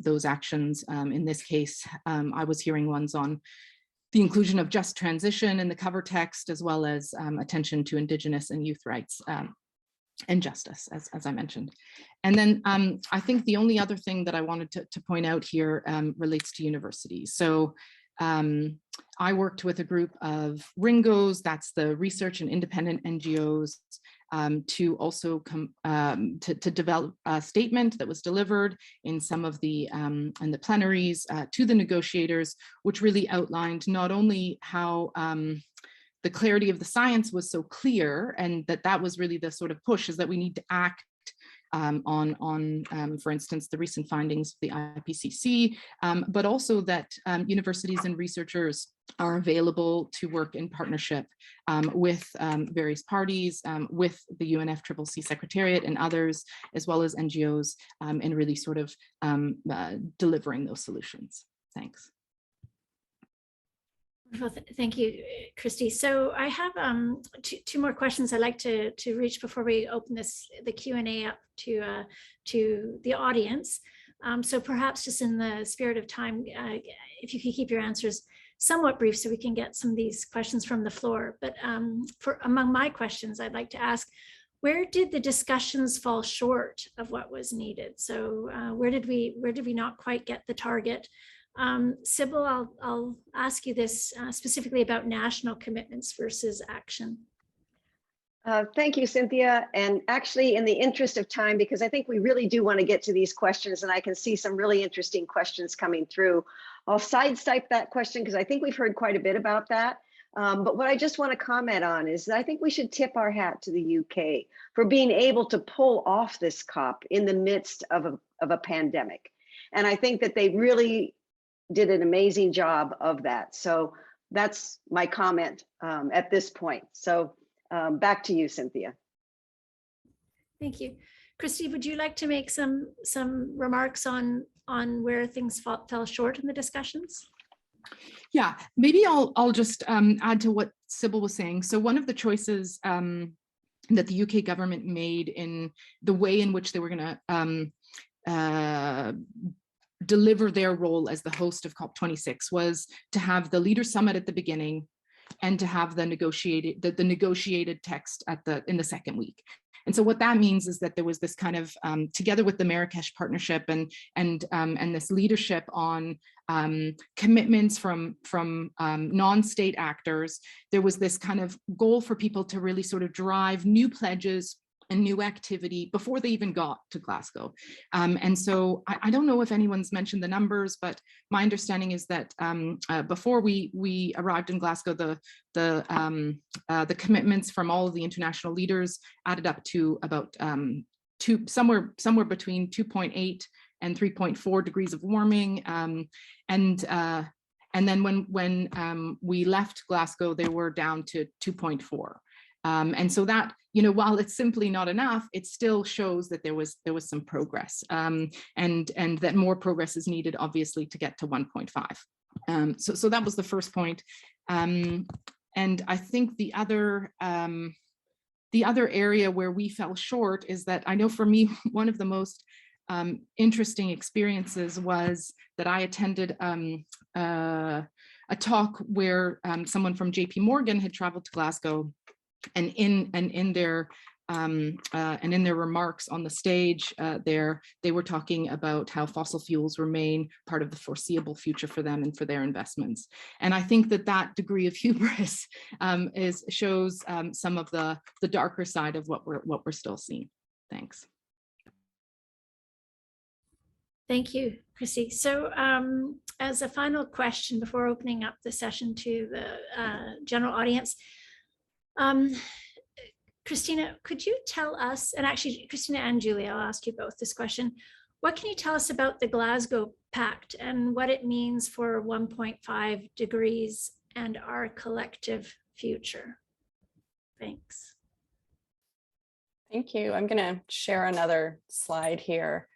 those actions. In this case, I was hearing ones on the inclusion of just transition in the cover text, as well as attention to Indigenous and youth rights and justice, as I mentioned. And then I think the only other thing that I wanted to point out here relates to universities. So I worked with a group of RINGOs, that's the research and independent NGOs, to also to develop a statement that was delivered in some of the in the plenaries to the negotiators, which really outlined not only how the clarity of the science was so clear, and that was really the sort of push, is that we need to act on for instance, the recent findings of the IPCC, but also that universities and researchers are available to work in partnership with various parties, with the UNFCCC Secretariat and others, as well as NGOs, in really sort of delivering those solutions. Thanks. Well, thank you, Christy. So I have two more questions I'd like to reach before we open the Q&A up to the audience. So perhaps just in the spirit of time, if you could keep your answers somewhat brief so we can get some of these questions from the floor. But for among my questions, I'd like to ask, where did the discussions fall short of what was needed? So where did we not quite get the target? Sybil, I'll ask you this specifically about national commitments versus action. Thank you, Cynthia. And actually, in the interest of time, because I think we really do want to get to these questions, and I can see some really interesting questions coming through, I'll sidestep that question because I think we've heard quite a bit about that. But what I just want to comment on is that I think we should tip our hat to the UK for being able to pull off this COP in the midst of a pandemic. And I think that they really did an amazing job of that. So that's my comment at this point. So back to you, Cynthia. Thank you. Christy, would you like to make some remarks on where things fell short in the discussions? Yeah, maybe I'll just add to what Sybil was saying. So one of the choices that the UK government made in the way in which they were going to deliver their role as the host of COP26 was to have the Leaders Summit at the beginning and to have the negotiated text in the second week. And so what that means is that there was this kind of, together with the Marrakesh Partnership and this leadership on commitments from non-state actors, there was this kind of goal for people to really sort of drive new pledges and new activity before they even got to Glasgow. And so I don't know if anyone's mentioned the numbers, but my understanding is that before we arrived in Glasgow, the commitments from all of the international leaders added up to about somewhere between 2.8 and 3.4 degrees of warming. And then when we left Glasgow, they were down to 2.4. And so that, you know, while it's simply not enough, it still shows that there was some progress, and that more progress is needed, obviously, to get to 1.5. So that was the first point. And I think the other area where we fell short is that I know for me, one of the most interesting experiences was that I attended a talk where someone from JP Morgan had traveled to Glasgow. And in their remarks on the stage there, they were talking about how fossil fuels remain part of the foreseeable future for them and for their investments. And I think that degree of hubris shows some of the darker side of what we're still seeing. Thanks. Thank you, Christy. So as a final question before opening up the session to the general audience, Christina, could you tell us, and actually Christina and Julia, I'll ask you both this question. What can you tell us about the Glasgow Pact and what it means for 1.5 degrees and our collective future? Thanks. Thank you. I'm going to share another slide here,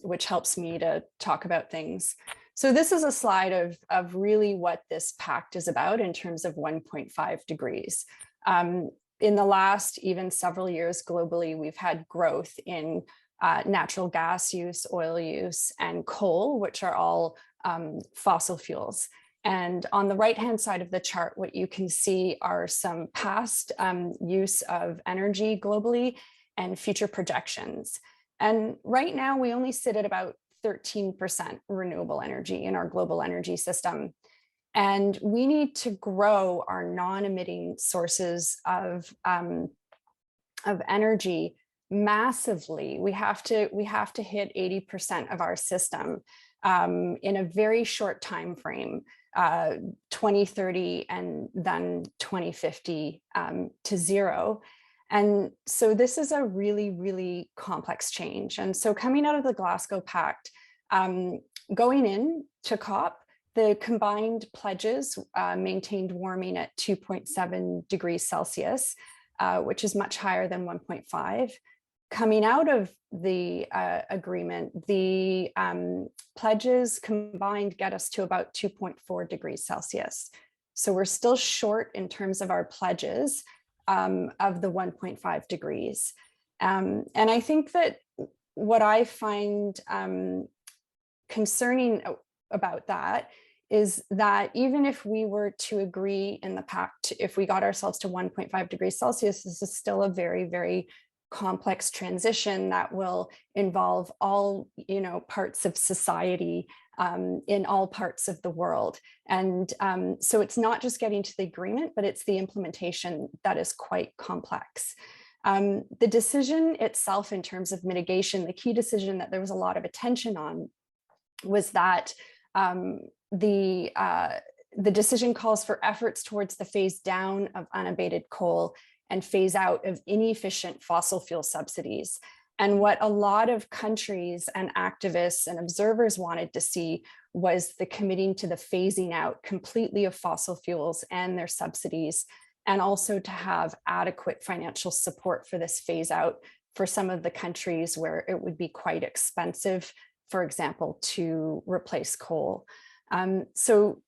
which helps me to talk about things. So this is a slide of really what this pact is about in terms of 1.5 degrees. In the last even several years globally, we've had growth in natural gas use, oil use, and coal, which are all fossil fuels. And on the right-hand side of the chart, what you can see are some past use of energy globally and future projections. And right now, we only sit at about 13% renewable energy in our global energy system. And we need to grow our non-emitting sources of energy massively. We have to hit 80% of our system in a very short time frame, 2030 and then 2050 to zero. And so this is a really, really complex change. And so coming out of the Glasgow Pact, going into COP, the combined pledges maintained warming at 2.7 degrees Celsius, which is much higher than 1.5. Coming out of the agreement, the pledges combined get us to about 2.4 degrees Celsius. So we're still short in terms of our pledges of the 1.5 degrees. And I think that what I find concerning about that is that even if we were to agree in the pact, if we got ourselves to 1.5 degrees Celsius, this is still a very, very complex transition that will involve all, parts of society in all parts of the world. And so it's not just getting to the agreement, but it's the implementation that is quite complex. The decision itself in terms of mitigation, the key decision that there was a lot of attention on was that the decision calls for efforts towards the phase down of unabated coal and phase out of inefficient fossil fuel subsidies. And what a lot of countries and activists and observers wanted to see was the committing to the phasing out completely of fossil fuels and their subsidies, and also to have adequate financial support for this phase out for some of the countries where it would be quite expensive, for example, to replace coal. So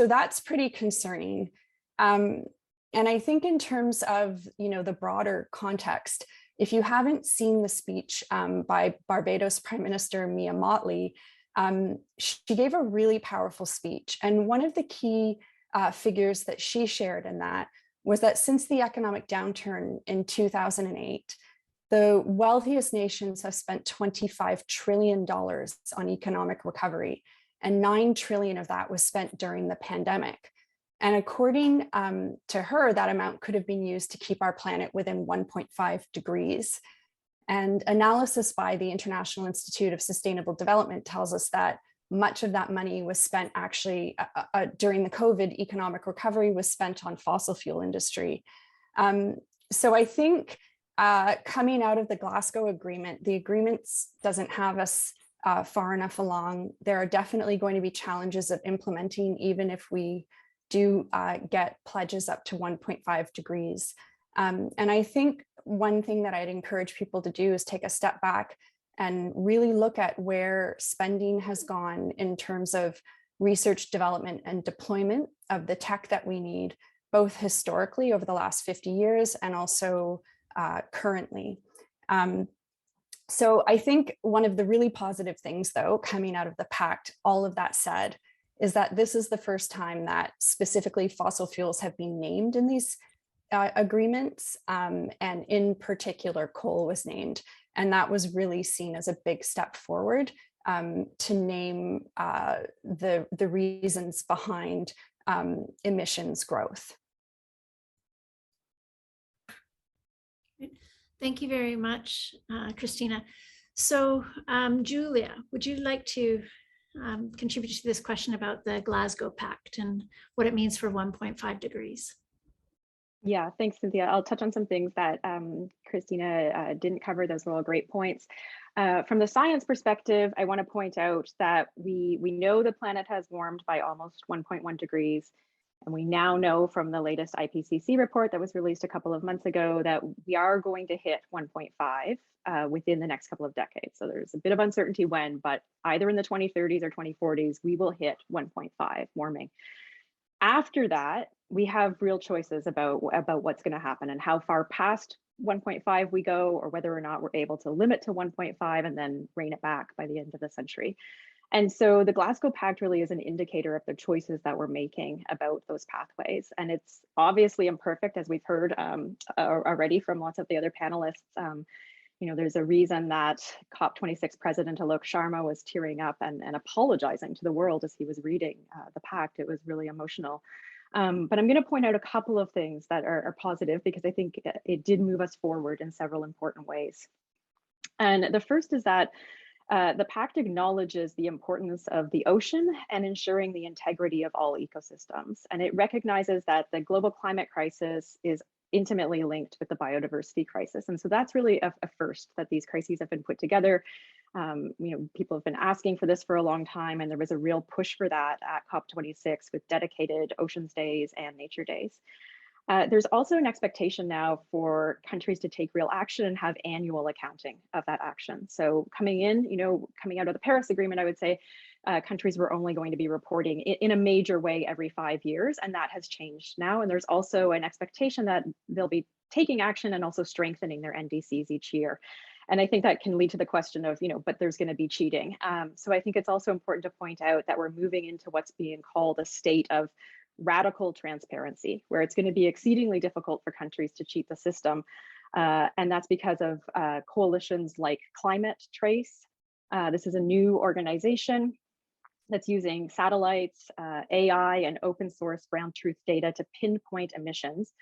that's pretty concerning. And I think in terms of, the broader context, if you haven't seen the speech by Barbados Prime Minister Mia Mottley, she gave a really powerful speech. And one of the key figures that she shared in that was that since the economic downturn in 2008, the wealthiest nations have spent $25 trillion on economic recovery, and $9 trillion of that was spent during the pandemic. And according to her, that amount could have been used to keep our planet within 1.5 degrees. And analysis by the International Institute of Sustainable Development tells us that much of that money was spent actually during the COVID economic recovery was spent on fossil fuel industry. So I think coming out of the Glasgow Agreement, the agreements doesn't have us far enough along. There are definitely going to be challenges of implementing, even if we do get pledges up to 1.5 degrees. And I think one thing that I'd encourage people to do is take a step back and really look at where spending has gone in terms of research, development, and deployment of the tech that we need, both historically over the last 50 years and also currently. So I think one of the really positive things, though, coming out of the pact, all of that said, is that this is the first time that specifically fossil fuels have been named in these agreements, and in particular, coal was named. And that was really seen as a big step forward to name the reasons behind emissions growth. Thank you very much, Christina. So Julia, would you like to contribute to this question about the Glasgow Pact and what it means for 1.5 degrees? Yeah, thanks, Cynthia. I'll touch on some things that Christina didn't cover. Those were all great points. From the science perspective, I want to point out that we know the planet has warmed by almost 1.1 degrees. And we now know from the latest IPCC report that was released a couple of months ago that we are going to hit 1.5 within the next couple of decades. So there's a bit of uncertainty when, but either in the 2030s or 2040s, we will hit 1.5 warming. After that, we have real choices about what's going to happen and how far past 1.5 we go, or whether or not we're able to limit to 1.5 and then rein it back by the end of the century. And so the Glasgow Pact really is an indicator of the choices that we're making about those pathways. And it's obviously imperfect, as we've heard already from lots of the other panelists. There's a reason that COP26 President Alok Sharma was tearing up and apologizing to the world as he was reading the pact. It was really emotional. But I'm going to point out a couple of things that are positive, because I think it did move us forward in several important ways. And the first is that the pact acknowledges the importance of the ocean and ensuring the integrity of all ecosystems. And it recognizes that the global climate crisis is intimately linked with the biodiversity crisis. And so that's really a first, that these crises have been put together. People have been asking for this for a long time, and there was a real push for that at COP26 with dedicated Oceans Days and Nature Days. There's also an expectation now for countries to take real action and have annual accounting of that action. So coming out of the Paris Agreement, I would say countries were only going to be reporting in a major way every 5 years, and that has changed now. And there's also an expectation that they'll be taking action and also strengthening their NDCs each year. And I think that can lead to the question of, but there's going to be cheating. So I think it's also important to point out that we're moving into what's being called a state of radical transparency, where it's going to be exceedingly difficult for countries to cheat the system. And that's because of coalitions like Climate Trace. This is a new organization that's using satellites, AI, and open source ground truth data to pinpoint emissions.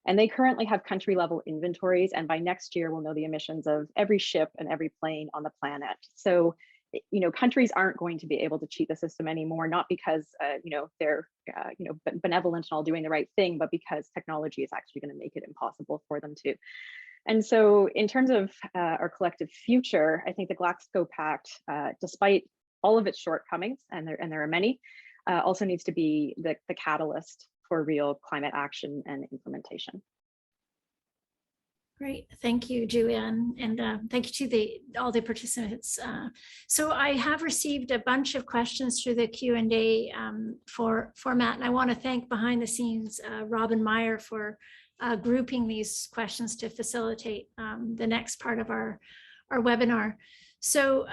And they currently have country level inventories. And by next year, we'll know the emissions of every ship and every plane on the planet. So, countries aren't going to be able to cheat the system anymore, not because, they're, benevolent and all doing the right thing, but because technology is actually going to make it impossible for them to. And so in terms of our collective future, I think the Glasgow Pact, despite all of its shortcomings, and there are many, also needs to be the catalyst for real climate action and implementation. Great, thank you, Julia, and thank you to all the participants. So I have received a bunch of questions through the Q&A format, and I want to thank behind the scenes Robin Meyer for grouping these questions to facilitate the next part of our webinar. So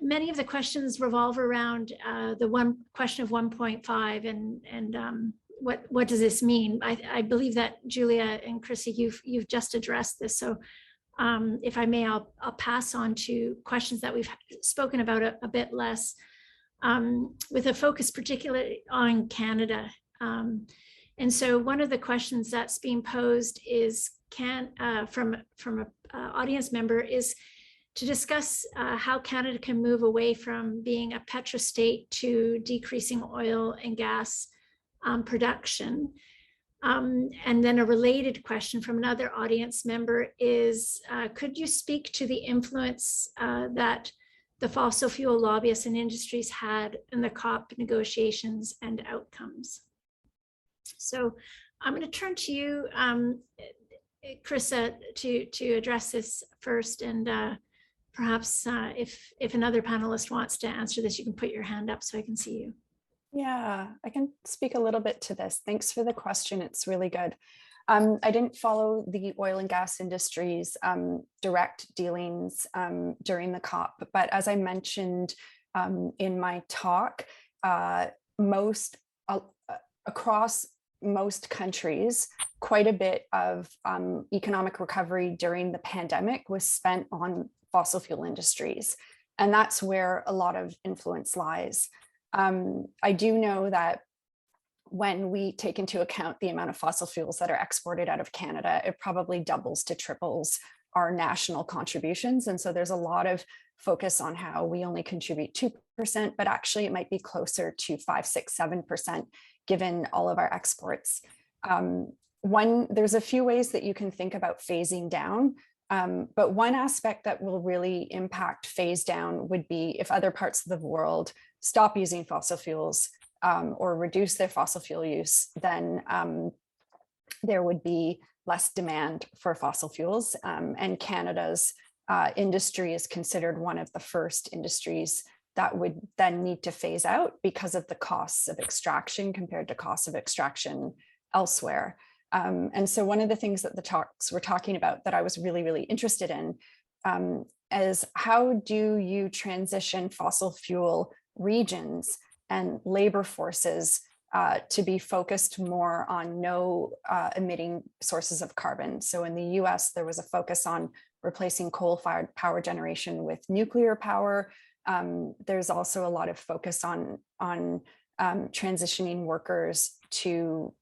many of the questions revolve around the question of 1.5 and what does this mean? I believe that Julia and Chrissy, you've just addressed this. So if I may, I'll pass on to questions that we've spoken about a bit less, with a focus particularly on Canada. And so one of the questions that's being posed is from an audience member is to discuss how Canada can move away from being a petrostate to decreasing oil and gas production. And then a related question from another audience member is, could you speak to the influence that the fossil fuel lobbyists and industries had in the COP negotiations and outcomes? So I'm going to turn to you, Chrissa, to address this first, and perhaps if another panelist wants to answer this, you can put your hand up so I can see you. Yeah, I can speak a little bit to this. Thanks for the question. It's really good. I didn't follow the oil and gas industry's direct dealings during the COP, but as I mentioned in my talk, across most countries, quite a bit of economic recovery during the pandemic was spent on fossil fuel industries. And that's where a lot of influence lies. I do know that when we take into account the amount of fossil fuels that are exported out of Canada, it probably doubles to triples our national contributions. And so there's a lot of focus on how we only contribute 2%, but actually it might be closer to 5, 6, 7%, given all of our exports. There's a few ways that you can think about phasing down, but one aspect that will really impact phase down would be if other parts of the world stop using fossil fuels or reduce their fossil fuel use, then there would be less demand for fossil fuels. And Canada's industry is considered one of the first industries that would then need to phase out because of the costs of extraction compared to costs of extraction elsewhere. And so one of the things that the talks were talking about that I was really, really interested in is how do you transition fossil fuel regions and labor forces to be focused more on no emitting sources of carbon. So in the US, there was a focus on replacing coal-fired power generation with nuclear power. There's also a lot of focus on transitioning workers to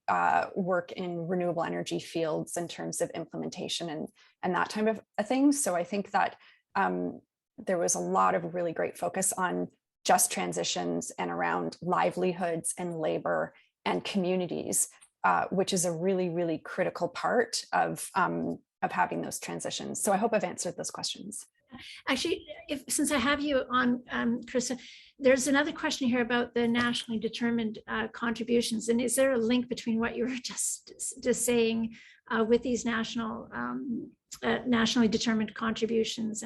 work in renewable energy fields in terms of implementation and that type of a thing. So I think that there was a lot of really great focus on just transitions and around livelihoods and labor and communities, which is a really, really critical part of having those transitions. So I hope I've answered those questions. Actually, since I have you on, Chrissa, there's another question here about the nationally determined contributions. And is there a link between what you were just saying with these nationally determined contributions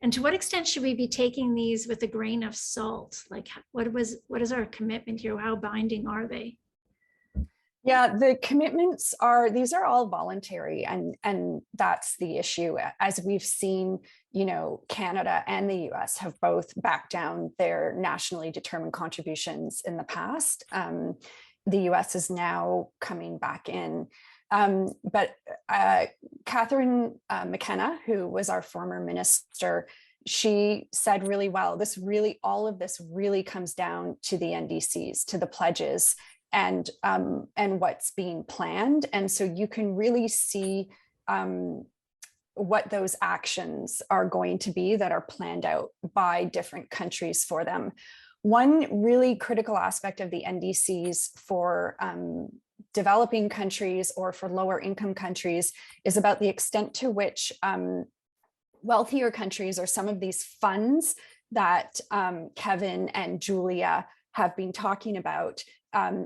And to what extent should we be taking these with a grain of salt? Like what is our commitment here? How binding are they? Yeah, the commitments these are all voluntary, and that's the issue. As we've seen, you know, Canada and the US have both backed down their nationally determined contributions in the past. The US is now coming back in. But Catherine McKenna, who was our former minister, she said really well, all of this really comes down to the NDCs, to the pledges, and what's being planned. And so you can really see what those actions are going to be that are planned out by different countries for them. One really critical aspect of the NDCs for developing countries or for lower income countries is about the extent to which wealthier countries, or some of these funds that Kevin and Julia have been talking about,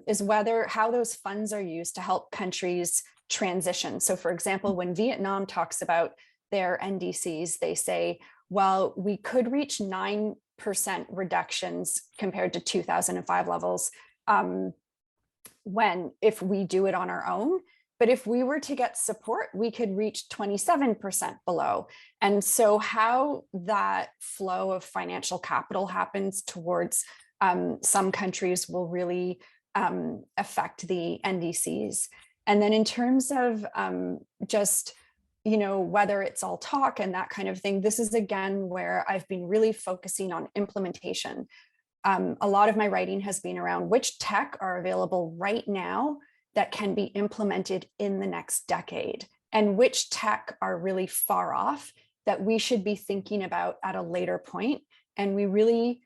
is how those funds are used to help countries transition. So for example, when Vietnam talks about their NDCs, they say, well, we could reach 9% reductions compared to 2005 levels if we do it on our own. But if we were to get support, we could reach 27% below. And so how that flow of financial capital happens towards some countries will really affect the NDCs. And then in terms of just, you know, whether it's all talk and that kind of thing, this is again where I've been really focusing on implementation. A lot of my writing has been around which tech are available right now that can be implemented in the next decade, and which tech are really far off that we should be thinking about at a later point. And we really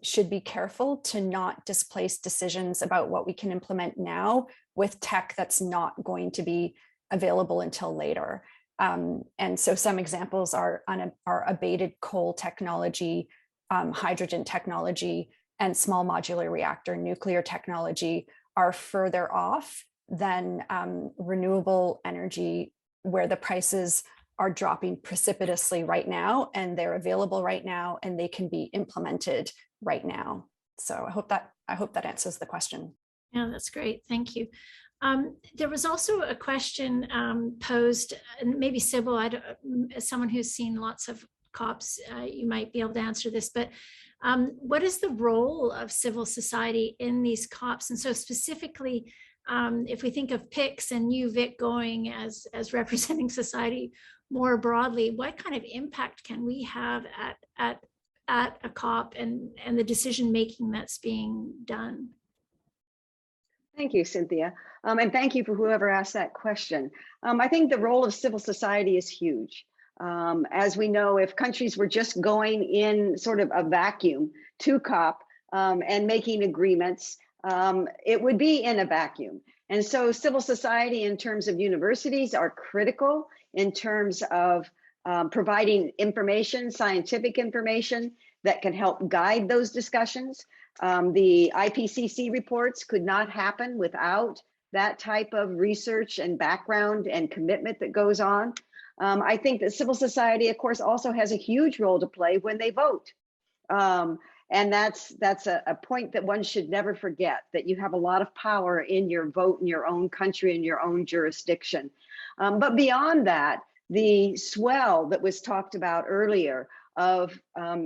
should be careful to not displace decisions about what we can implement now with tech that's not going to be available until later. And so some examples are abated coal technology, hydrogen technology, and small modular reactor nuclear technology are further off than renewable energy, where the prices are dropping precipitously right now, and they're available right now, and they can be implemented right now. So I hope that answers the question. Yeah, that's great. Thank you. There was also a question posed, and maybe Sybil, as someone who's seen lots of COPs, you might be able to answer this, but what is the role of civil society in these COPs? And so specifically, if we think of PICS and you, Vic, going as representing society more broadly, what kind of impact can we have at a COP and the decision making that's being done? Thank you, Cynthia. And thank you for whoever asked that question. I think the role of civil society is huge. As we know, if countries were just going in sort of a vacuum to COP and making agreements, it would be in a vacuum. And so civil society in terms of universities are critical in terms of providing information, scientific information that can help guide those discussions. The IPCC reports could not happen without that type of research and background and commitment that goes on. I think that civil society, of course, also has a huge role to play when they vote. And that's a point that one should never forget, that you have a lot of power in your vote in your own country, in your own jurisdiction. But beyond that, the swell that was talked about earlier of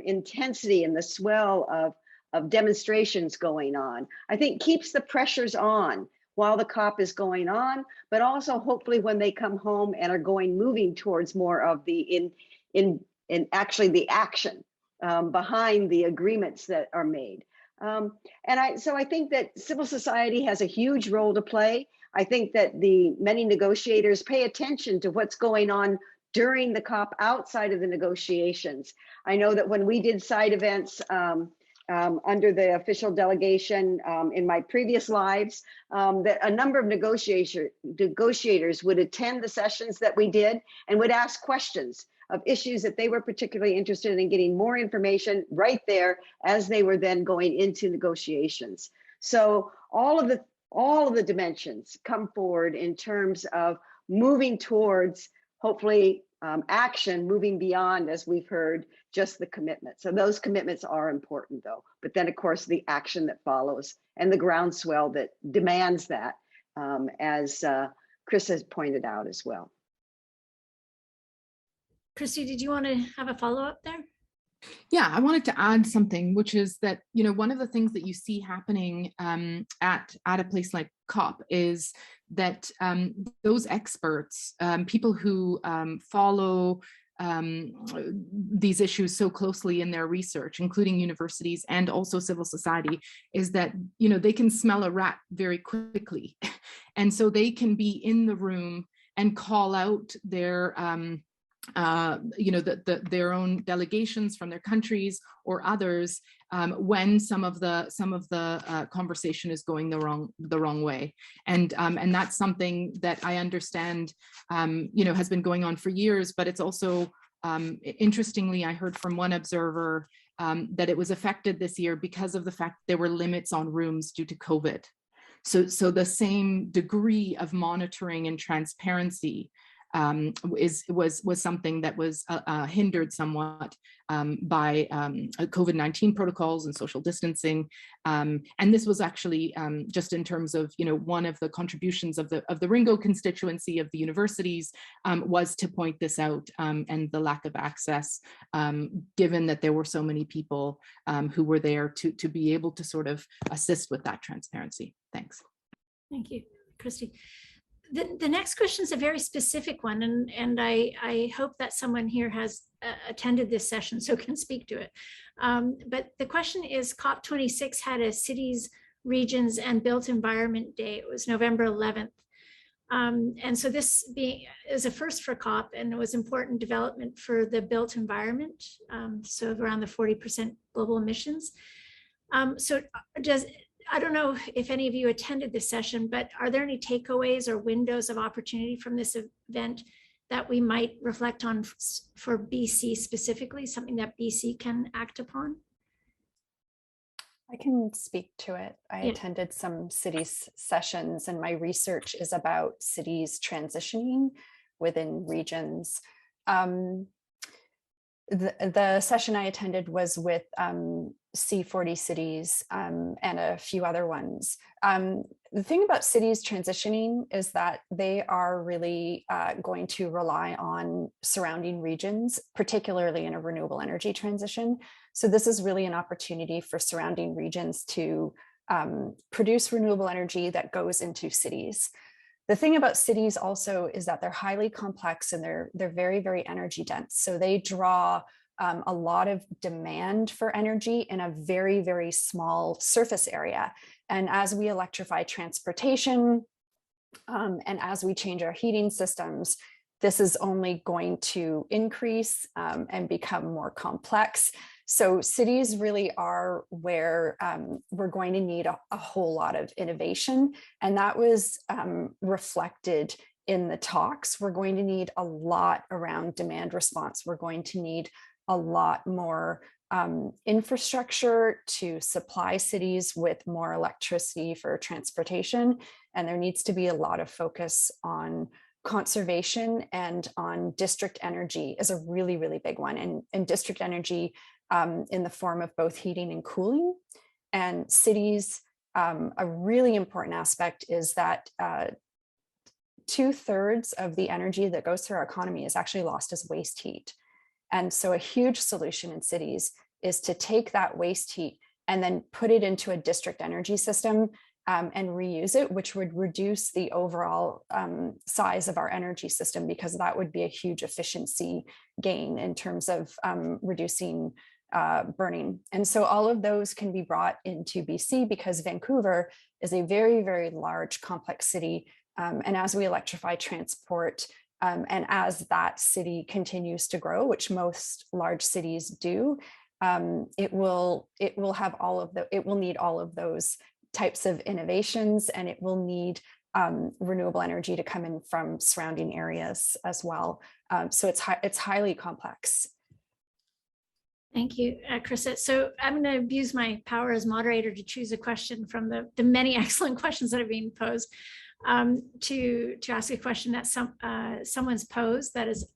intensity and the swell of demonstrations going on, I think keeps the pressures on while the COP is going on, but also hopefully when they come home and are moving towards more of the actually the action behind the agreements that are made. So I think that civil society has a huge role to play. I think that the many negotiators pay attention to what's going on during the COP outside of the negotiations. I know that when we did side events under the official delegation in my previous lives, that a number of negotiators would attend the sessions that we did and would ask questions of issues that they were particularly interested in getting more information right there as they were then going into negotiations. So all of the dimensions come forward in terms of moving towards hopefully action moving beyond, as we've heard, just the commitment. So those commitments are important though, but then of course the action that follows and the groundswell that demands that, as Chris has pointed out as well. Christy, did you want to have a follow-up there? Yeah, I wanted to add something, which is that, you know, one of the things that you see happening at a place like COP is that those experts, people who follow these issues so closely in their research, including universities and also civil society, is that, you know, they can smell a rat very quickly. And so they can be in the room and call out their you know, their own delegations from their countries or others when some of the conversation is going the wrong way, and that's something that I understand, you know, has been going on for years. But it's also interestingly, I heard from one observer that it was affected this year because of the fact there were limits on rooms due to COVID. So the same degree of monitoring and transparency was something that was hindered somewhat by COVID-19 protocols and social distancing, and this was actually just in terms of, you know, one of the contributions of the Ringo constituency of the universities was to point this out, and the lack of access, given that there were so many people who were there to be able to sort of assist with that transparency. Thanks. Thank you, Christy. The next question is a very specific one, and I hope that someone here has attended this session so can speak to it. But the question is, COP26 had a cities, regions, and built environment day. It was November 11th. And so this is a first for COP, and it was important development for the built environment, so around the 40% global emissions. So I don't know if any of you attended this session, but are there any takeaways or windows of opportunity from this event that we might reflect on for BC specifically, something that BC can act upon? I can speak to it. I attended some cities sessions, and my research is about cities transitioning within regions. The session I attended was with C40 cities and a few other ones. The thing about cities transitioning is that they are really going to rely on surrounding regions, particularly in a renewable energy transition. So this is really an opportunity for surrounding regions to produce renewable energy that goes into cities. The thing about cities also is that they're highly complex and they're very, very energy dense. So they draw a lot of demand for energy in a very, very small surface area. And as we electrify transportation and as we change our heating systems, this is only going to increase and become more complex. So cities really are where we're going to need a whole lot of innovation. And that was reflected in the talks. We're going to need a lot around demand response. We're going to need a lot more infrastructure to supply cities with more electricity for transportation. And there needs to be a lot of focus on conservation and on district energy is a really, really big one. And district energy in the form of both heating and cooling. And cities, a really important aspect is that 2/3 of the energy that goes through our economy is actually lost as waste heat. And so a huge solution in cities is to take that waste heat and then put it into a district energy system and reuse it, which would reduce the overall size of our energy system, because that would be a huge efficiency gain in terms of reducing burning. And so all of those can be brought into BC because Vancouver is a very, very large, complex city. And as we electrify transport, and as that city continues to grow, which most large cities do, it will have it will need all of those types of innovations, and it will need renewable energy to come in from surrounding areas as well. So it's highly complex. Thank you, Chrisette. So I'm going to abuse my power as moderator to choose a question from the many excellent questions that are being posed, to ask a question that someone's posed that is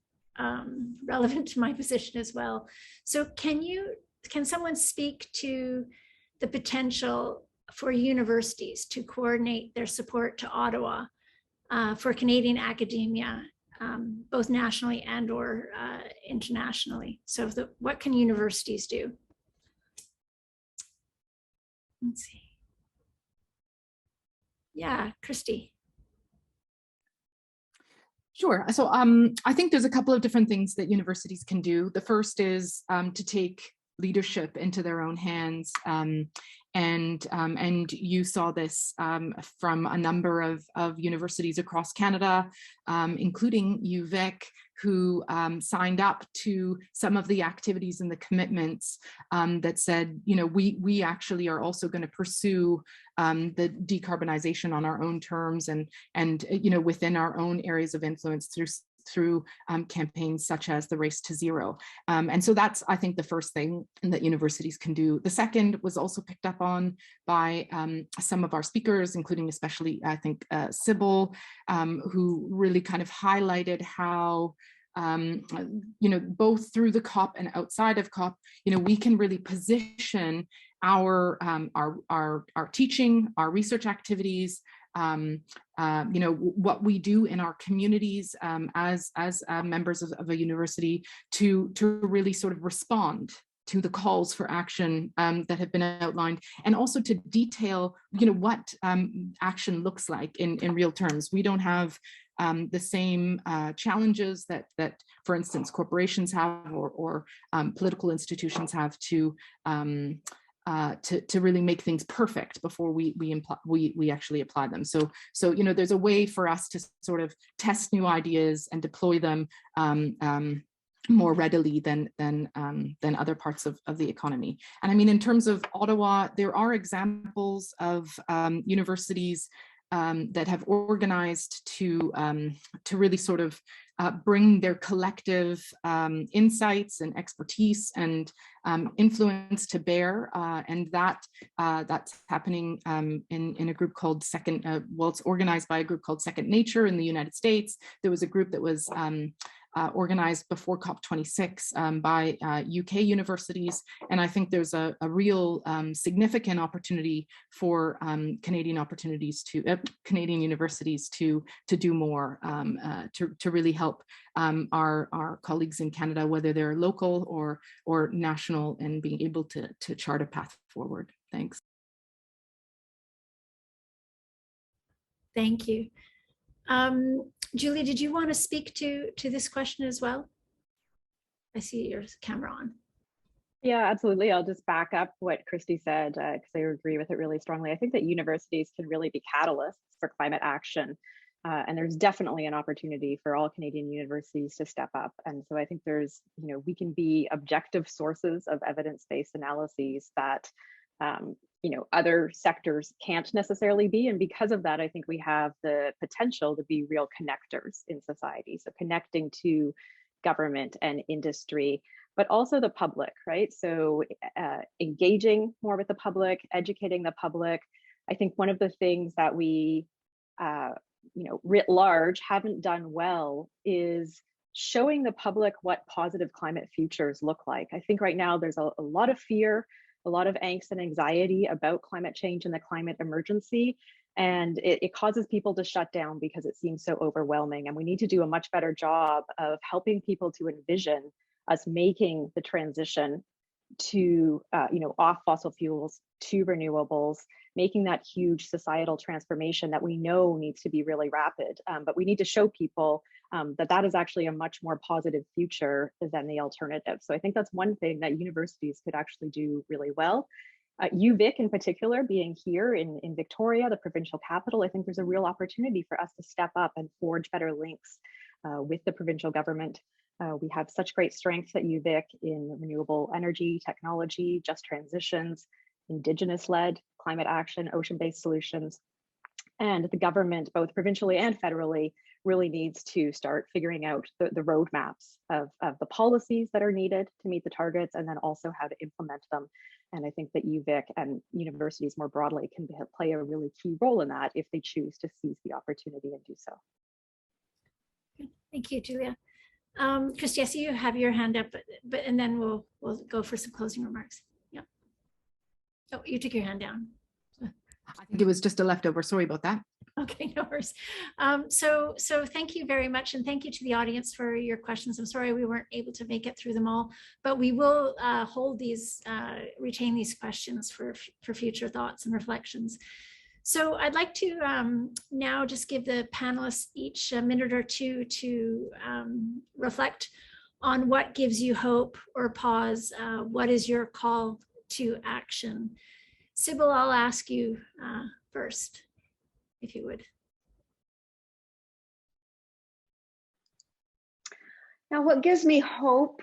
relevant to my position as well. So can someone speak to the potential for universities to coordinate their support to Ottawa for Canadian academia, both nationally and or internationally? So what can universities do? Let's see. Yeah, Christy. Sure. So I think there's a couple of different things that universities can do. The first is to take leadership into their own hands. And you saw this from a number of universities across Canada, including UVic, who signed up to some of the activities and the commitments that said, you know, we actually are also going to pursue the decarbonization on our own terms and you know, within our own areas of influence through campaigns such as the Race to Zero. And so that's, I think, the first thing that universities can do. The second was also picked up on by some of our speakers, including especially, I think, Sybil, who really kind of highlighted how you know, both through the COP and outside of COP, you know, we can really position our teaching, our research activities, you know, what we do in our communities as members of a university to really sort of respond to the calls for action that have been outlined, and also to detail, you know, what action looks like in real terms. We don't have the same challenges that, for instance, corporations have or political institutions have to really make things perfect before we actually apply them. So you know, there's a way for us to sort of test new ideas and deploy them more readily than other parts of the economy. And I mean, in terms of Ottawa, there are examples of universities that have organized to really sort of bring their collective insights and expertise and influence to bear, and that's happening in a group called well, it's organized by a group called Second Nature in the United States. There was a group that was organized before COP26 by UK universities. And I think there's a real significant opportunity for Canadian universities to do more, to really help our colleagues in Canada, whether they're local or national, and being able to chart a path forward. Thanks. Thank you. Julie, did you want to speak to this question as well? I see your camera on. Yeah, absolutely. I'll just back up what Christy said, because I agree with it really strongly. I think that universities can really be catalysts for climate action. And there's definitely an opportunity for all Canadian universities to step up. And so I think there's, you know, we can be objective sources of evidence-based analyses that, you know, other sectors can't necessarily be. And because of that, I think we have the potential to be real connectors in society. So connecting to government and industry, but also the public, right? So engaging more with the public, educating the public. I think one of the things that we, you know, writ large haven't done well is showing the public what positive climate futures look like. I think right now there's a lot of fear, a lot of angst and anxiety about climate change and the climate emergency. And it causes people to shut down because it seems so overwhelming. And we need to do a much better job of helping people to envision us making the transition to, you know, off fossil fuels to renewables, making that huge societal transformation that we know needs to be really rapid. But we need to show people that that is actually a much more positive future than the alternative. So I think that's one thing that universities could actually do really well. UVic in particular, being here in Victoria, the provincial capital, I think there's a real opportunity for us to step up and forge better links with the provincial government. We have such great strengths at UVic in renewable energy, technology, just transitions, Indigenous-led climate action, ocean-based solutions. And the government, both provincially and federally, really needs to start figuring out the roadmaps of the policies that are needed to meet the targets, and then also how to implement them. And I think that UVic and universities more broadly can play a really key role in that if they choose to seize the opportunity and do so. Thank you, Julia. Christy, I see you have your hand up, but and then we'll go for some closing remarks. Yeah. Oh, you took your hand down. I think it was just a leftover. Sorry about that. Okay, no worries. So thank you very much, and thank you to the audience for your questions. I'm sorry we weren't able to make it through them all, but we will hold these, retain these questions for future thoughts and reflections. So I'd like to now just give the panelists each a minute or two to reflect on what gives you hope or pause. What is your call to action? Sybil, I'll ask you first, if you would. Now, what gives me hope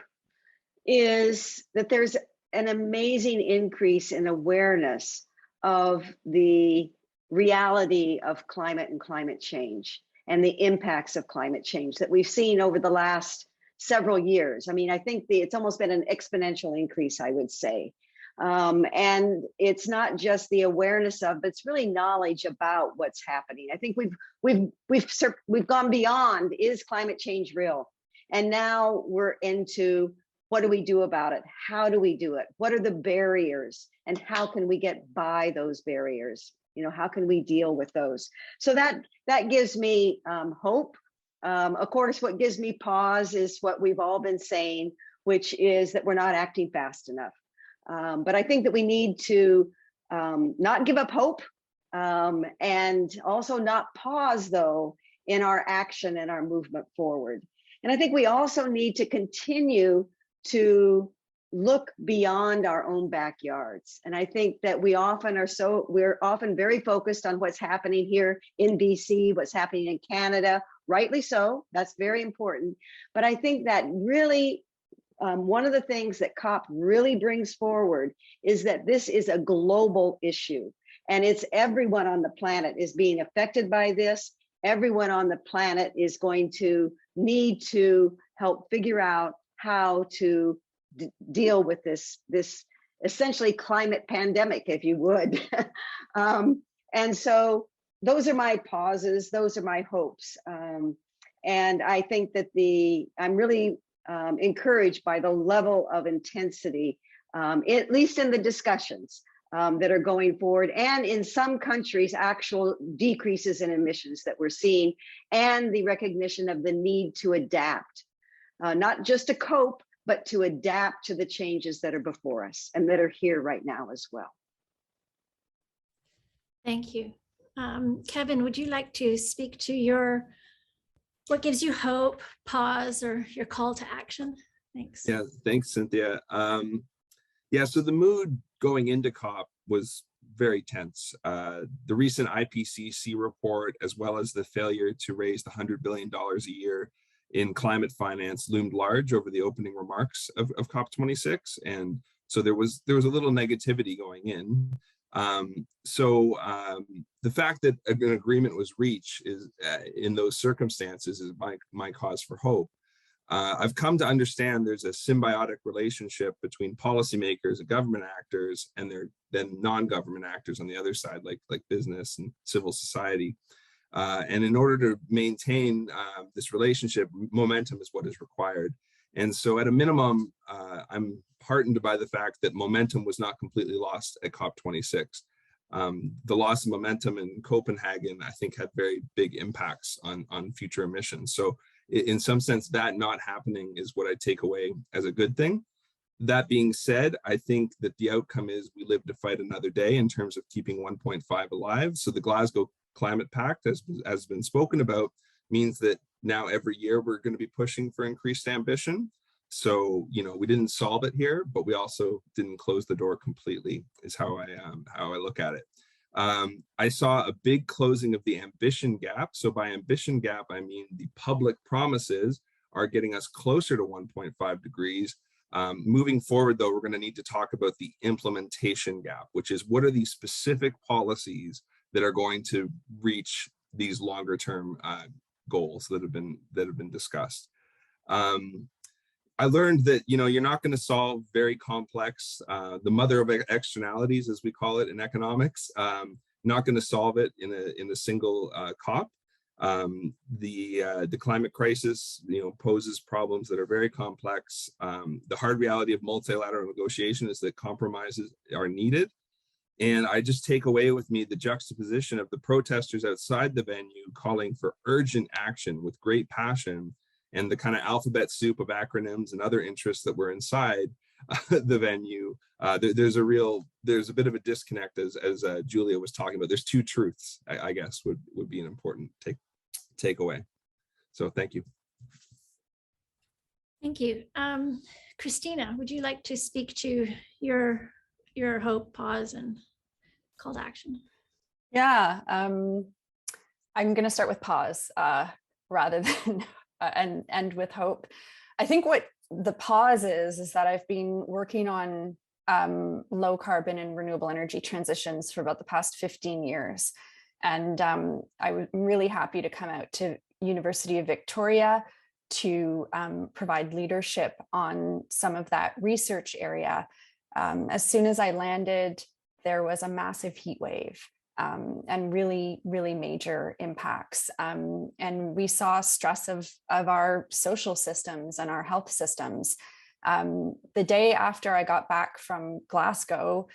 is that there's an amazing increase in awareness of the reality of climate and climate change and the impacts of climate change that we've seen over the last several years. I mean, I think it's almost been an exponential increase, I would say. And it's not just the awareness of, but it's really knowledge about what's happening. I think we've gone beyond, is climate change real? And now we're into, what do we do about it? How do we do it? What are the barriers? And how can we get by those barriers? You know, how can we deal with those? So that gives me hope. Of course, what gives me pause is what we've all been saying, which is that we're not acting fast enough. But I think that we need to not give up hope, and also not pause, though, in our action and our movement forward. And I think we also need to continue to look beyond our own backyards. And I think that we're often very focused on what's happening here in BC, what's happening in Canada, rightly so, that's very important. But I think that really, one of the things that COP really brings forward is that this is a global issue, and it's everyone on the planet is being affected by this. Everyone on the planet is going to need to help figure out how to deal with this essentially climate pandemic, if you would. And so those are my pauses, those are my hopes. And I think that I'm really encouraged by the level of intensity, at least in the discussions that are going forward, and in some countries, actual decreases in emissions that we're seeing, and the recognition of the need to adapt, not just to cope, but to adapt to the changes that are before us and that are here right now as well. Thank you. Kevin, would you like to speak to what gives you hope, pause, or your call to action? Thanks. Yeah, thanks, Cynthia. Yeah, so the mood going into COP was very tense. The recent IPCC report, as well as the failure to raise the $100 billion a year in climate finance, loomed large over the opening remarks of COP26. And so there was a little negativity going in. The fact that an agreement was reached is in those circumstances is my cause for hope. I've come to understand there's a symbiotic relationship between policymakers and government actors, and then non-government actors on the other side, like business and civil society. And in order to maintain this relationship, momentum is what is required. And so at a minimum, I'm heartened by the fact that momentum was not completely lost at COP26. The loss of momentum in Copenhagen, I think, had very big impacts on future emissions. So in some sense, that not happening is what I take away as a good thing. That being said, I think that the outcome is we live to fight another day in terms of keeping 1.5 alive. So the Glasgow Climate Pact, as has been spoken about, means that now every year we're going to be pushing for increased ambition. So, you know, we didn't solve it here, but we also didn't close the door completely, is how I look at it. I saw a big closing of the ambition gap. So by ambition gap, I mean the public promises are getting us closer to 1.5 degrees. Moving forward, though, we're going to need to talk about the implementation gap, which is what are these specific policies that are going to reach these longer term goals that have been discussed. I learned that, you know, you're not going to solve very complex, the mother of externalities, as we call it in economics, not going to solve it in a single COP. The climate crisis, poses problems that are very complex. The hard reality of multilateral negotiation is that compromises are needed. And I just take away with me the juxtaposition of the protesters outside the venue calling for urgent action with great passion, and the kind of alphabet soup of acronyms and other interests that were inside the venue. There's a bit of a disconnect, as Julia was talking about. There's two truths, I guess, would be an important takeaway. So thank you. Thank you. Christina, would you like to speak to your hope, pause, and call to action? Yeah, I'm going to start with pause rather than and end with hope. I think what the pause is that I've been working on low carbon and renewable energy transitions for about the past 15 years. And I was really happy to come out to University of Victoria to provide leadership on some of that research area. As soon as I landed, there was a massive heat wave and really, really major impacts. And we saw stress of our social systems and our health systems. The day after I got back from Glasgow,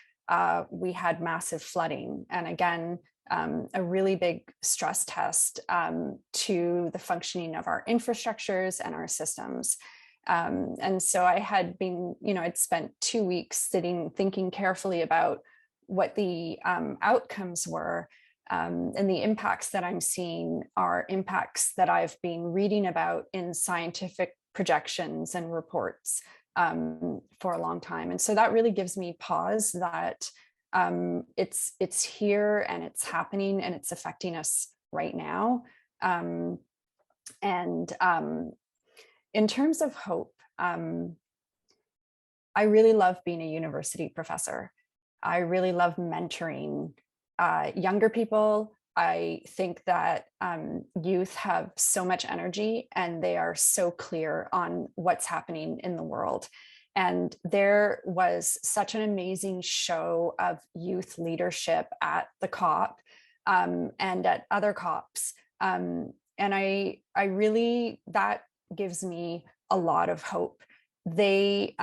we had massive flooding. And again, a really big stress test to the functioning of our infrastructures and our systems. And so I had been, I'd spent 2 weeks sitting, thinking carefully about what the outcomes were, and the impacts that I'm seeing are impacts that I've been reading about in scientific projections and reports for a long time. And so that really gives me pause that it's here and it's happening and it's affecting us right now. In terms of hope, I really love being a university professor. I really love mentoring younger people. I think that youth have so much energy and they are so clear on what's happening in the world. And there was such an amazing show of youth leadership at the COP and at other COPs. And I really, that gives me a lot of hope. The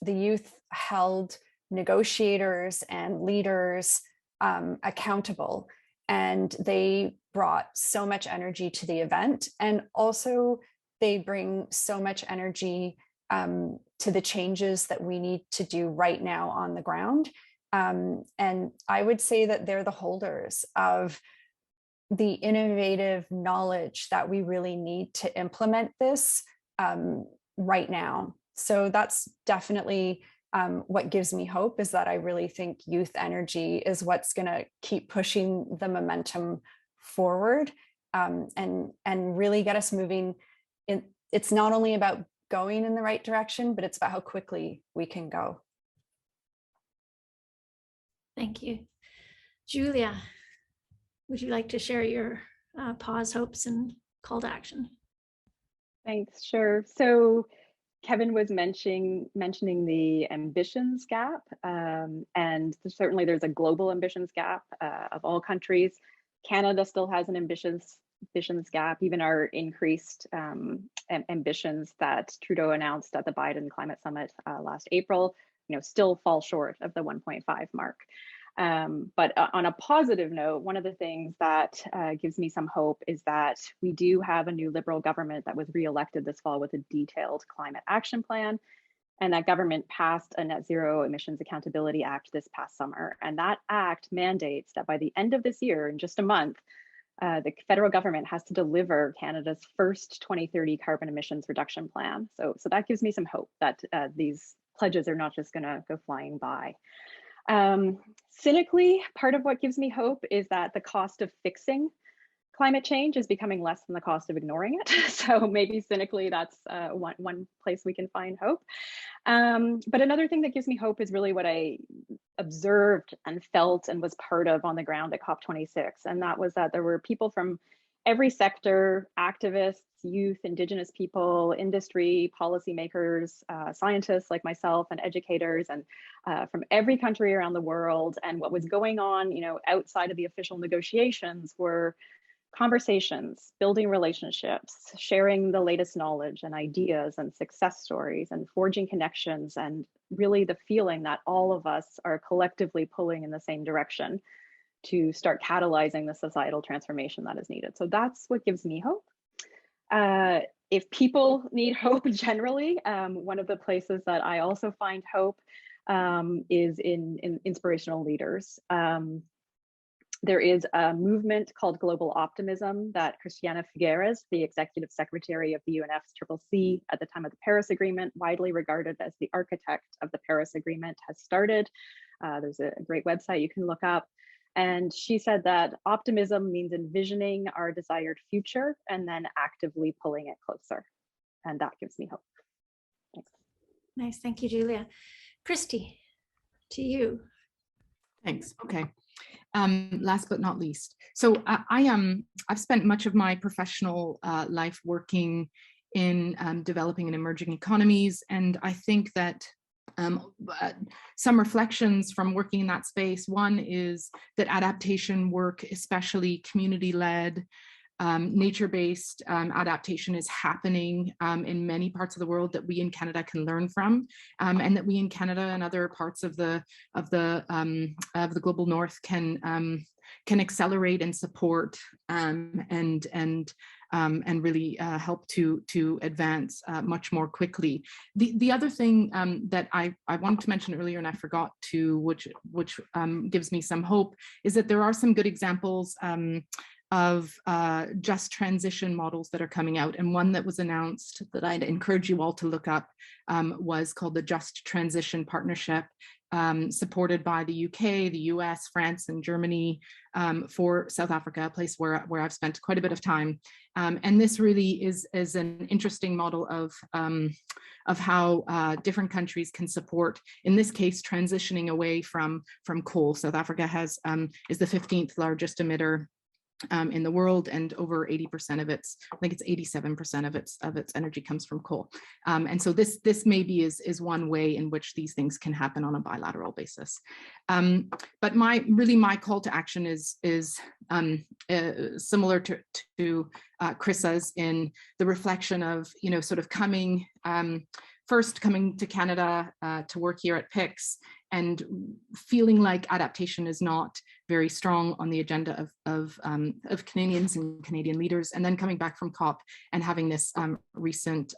youth held negotiators and leaders accountable, and they brought so much energy to the event, and also they bring so much energy to the changes that we need to do right now on the ground. And I would say that they're the holders of the innovative knowledge that we really need to implement this right now. So that's definitely what gives me hope, is that I really think youth energy is what's going to keep pushing the momentum forward and really get us moving. It's not only about going in the right direction, but it's about how quickly we can go. Thank you. Julia, would you like to share your pause, hopes, and call to action? Thanks, sure. So Kevin was mentioning the ambitions gap, and certainly there's a global ambitions gap of all countries. Canada still has an ambitions gap. Even our increased ambitions that Trudeau announced at the Biden Climate Summit last April, still fall short of the 1.5 mark. But on a positive note, one of the things that gives me some hope is that we do have a new Liberal government that was reelected this fall with a detailed climate action plan. And that government passed a Net Zero Emissions Accountability Act this past summer. And that act mandates that by the end of this year, in just a month, the federal government has to deliver Canada's first 2030 carbon emissions reduction plan. So that gives me some hope that these pledges are not just going to go flying by. Cynically, part of what gives me hope is that the cost of fixing climate change is becoming less than the cost of ignoring it. So maybe cynically, that's one place we can find hope. But another thing that gives me hope is really what I observed and felt and was part of on the ground at COP26. And that was that there were people from every sector, activists, youth, Indigenous people, industry, policymakers, scientists like myself, and educators, and from every country around the world. And what was going on, outside of the official negotiations were conversations, building relationships, sharing the latest knowledge and ideas and success stories, and forging connections, and really the feeling that all of us are collectively pulling in the same direction to start catalyzing the societal transformation that is needed. So that's what gives me hope. If people need hope generally, one of the places that I also find hope is in inspirational leaders. There is a movement called Global Optimism that Christina Figueres, the executive secretary of the UNFCCC at the time of the Paris Agreement, widely regarded as the architect of the Paris Agreement, has started. There's a great website you can look up. And she said that optimism means envisioning our desired future and then actively pulling it closer. And that gives me hope. Thanks. Nice, thank you, Julia. Christy, to you. Thanks. Okay. Last but not least, so I've spent much of my professional life working in developing and emerging economies, and I think that some reflections from working in that space. One is that adaptation work, especially community-led, nature-based adaptation, is happening in many parts of the world that we in Canada can learn from, and that we in Canada and other parts of the global north can accelerate and support and really help to advance much more quickly. The other thing that I wanted to mention earlier and I forgot to, which gives me some hope, is that there are some good examples of just transition models that are coming out. And one that was announced that I'd encourage you all to look up was called the Just Transition Partnership, supported by the UK, the US, France, and Germany for South Africa, a place where I've spent quite a bit of time. And this really is an interesting model of how different countries can support, in this case, transitioning away from coal. South Africa is the 15th largest emitter in the world, and over 80% of its, I think it's 87% of its energy comes from coal. And so this maybe is one way in which these things can happen on a bilateral basis. But my call to action is similar to Chris's, in the reflection of, sort of coming to Canada to work here at PIX, and feeling like adaptation is not very strong on the agenda of Canadians and Canadian leaders, and then coming back from COP and having this recent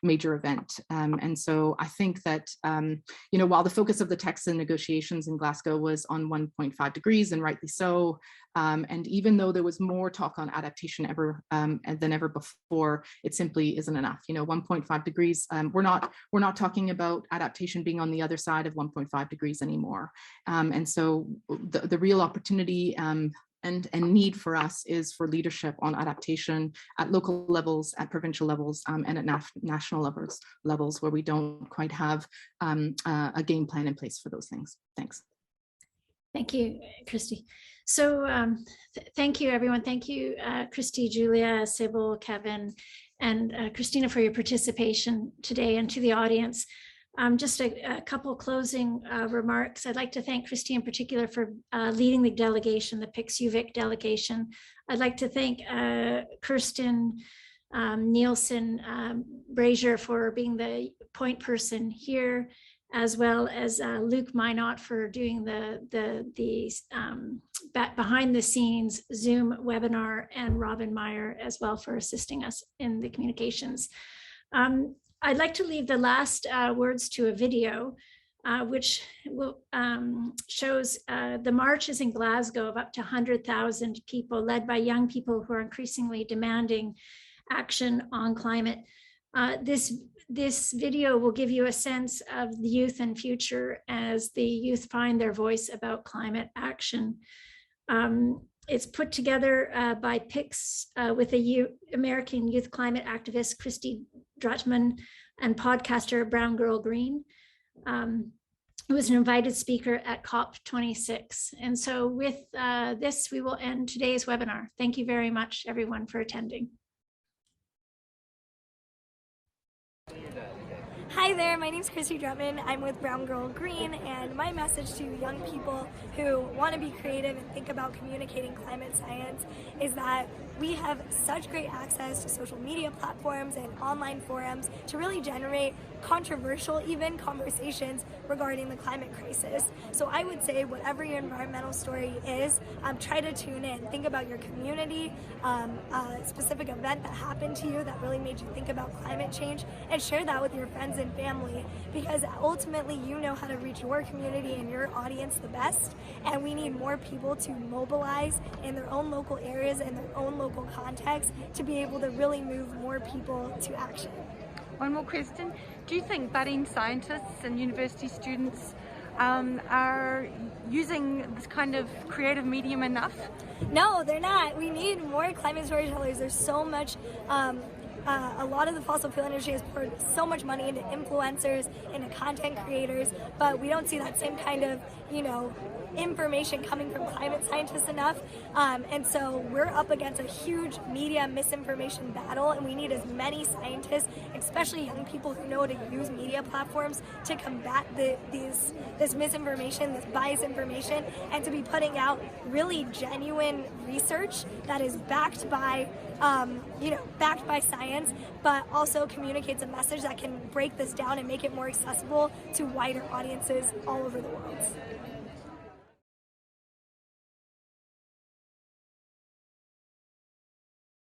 major event. And so I think that, while the focus of the text and negotiations in Glasgow was on 1.5 degrees, and rightly so, and even though there was more talk on adaptation than ever before, it simply isn't enough. 1.5 degrees, we're not talking about adaptation being on the other side of 1.5 degrees anymore. And so the real opportunity and need for us is for leadership on adaptation at local levels, at provincial levels, and at national levels where we don't quite have a game plan in place for those things. Thanks. Thank you, Christy. So thank you, everyone. Thank you, Christy, Julia, Sybil, Kevin, and Christina, for your participation today, and to the audience. Just a couple closing remarks. I'd like to thank Christy in particular for leading the delegation, the PIX-UVic delegation. I'd like to thank Kirsten, Nielsen, Brazier for being the point person here, as well as Luke Minot for doing the behind the scenes Zoom webinar, and Robin Meyer as well for assisting us in the communications. I'd like to leave the last words to a video, which will, shows the marches in Glasgow of up to 100,000 people, led by young people who are increasingly demanding action on climate. This video will give you a sense of the youth and future as the youth find their voice about climate action. It's put together by PIX with American youth climate activist Christy Drutman and podcaster Brown Girl Green, who was an invited speaker at COP26. And so with this, we will end today's webinar. Thank you very much, everyone, for attending. Hi there, my name's Christy Drummond. I'm with Brown Girl Green, and my message to young people who want to be creative and think about communicating climate science is that we have such great access to social media platforms and online forums to really generate controversial even conversations regarding the climate crisis. So I would say whatever your environmental story is, try to tune in. Think about your community, a specific event that happened to you that really made you think about climate change, and share that with your friends and family, because ultimately you know how to reach your community and your audience the best, and we need more people to mobilize in their own local areas and their own local context to be able to really move more people to action. One more question. Do you think budding scientists and university students are using this kind of creative medium enough? No, they're not. We need more climate storytellers. There's so much, a lot of the fossil fuel industry has poured so much money into influencers, into content creators, but we don't see that same kind of, information coming from climate scientists enough. And so we're up against a huge media misinformation battle, and we need as many scientists, especially young people who know how to use media platforms to combat this misinformation, this biased information, and to be putting out really genuine research that is backed by backed by science, but also communicates a message that can break this down and make it more accessible to wider audiences all over the world.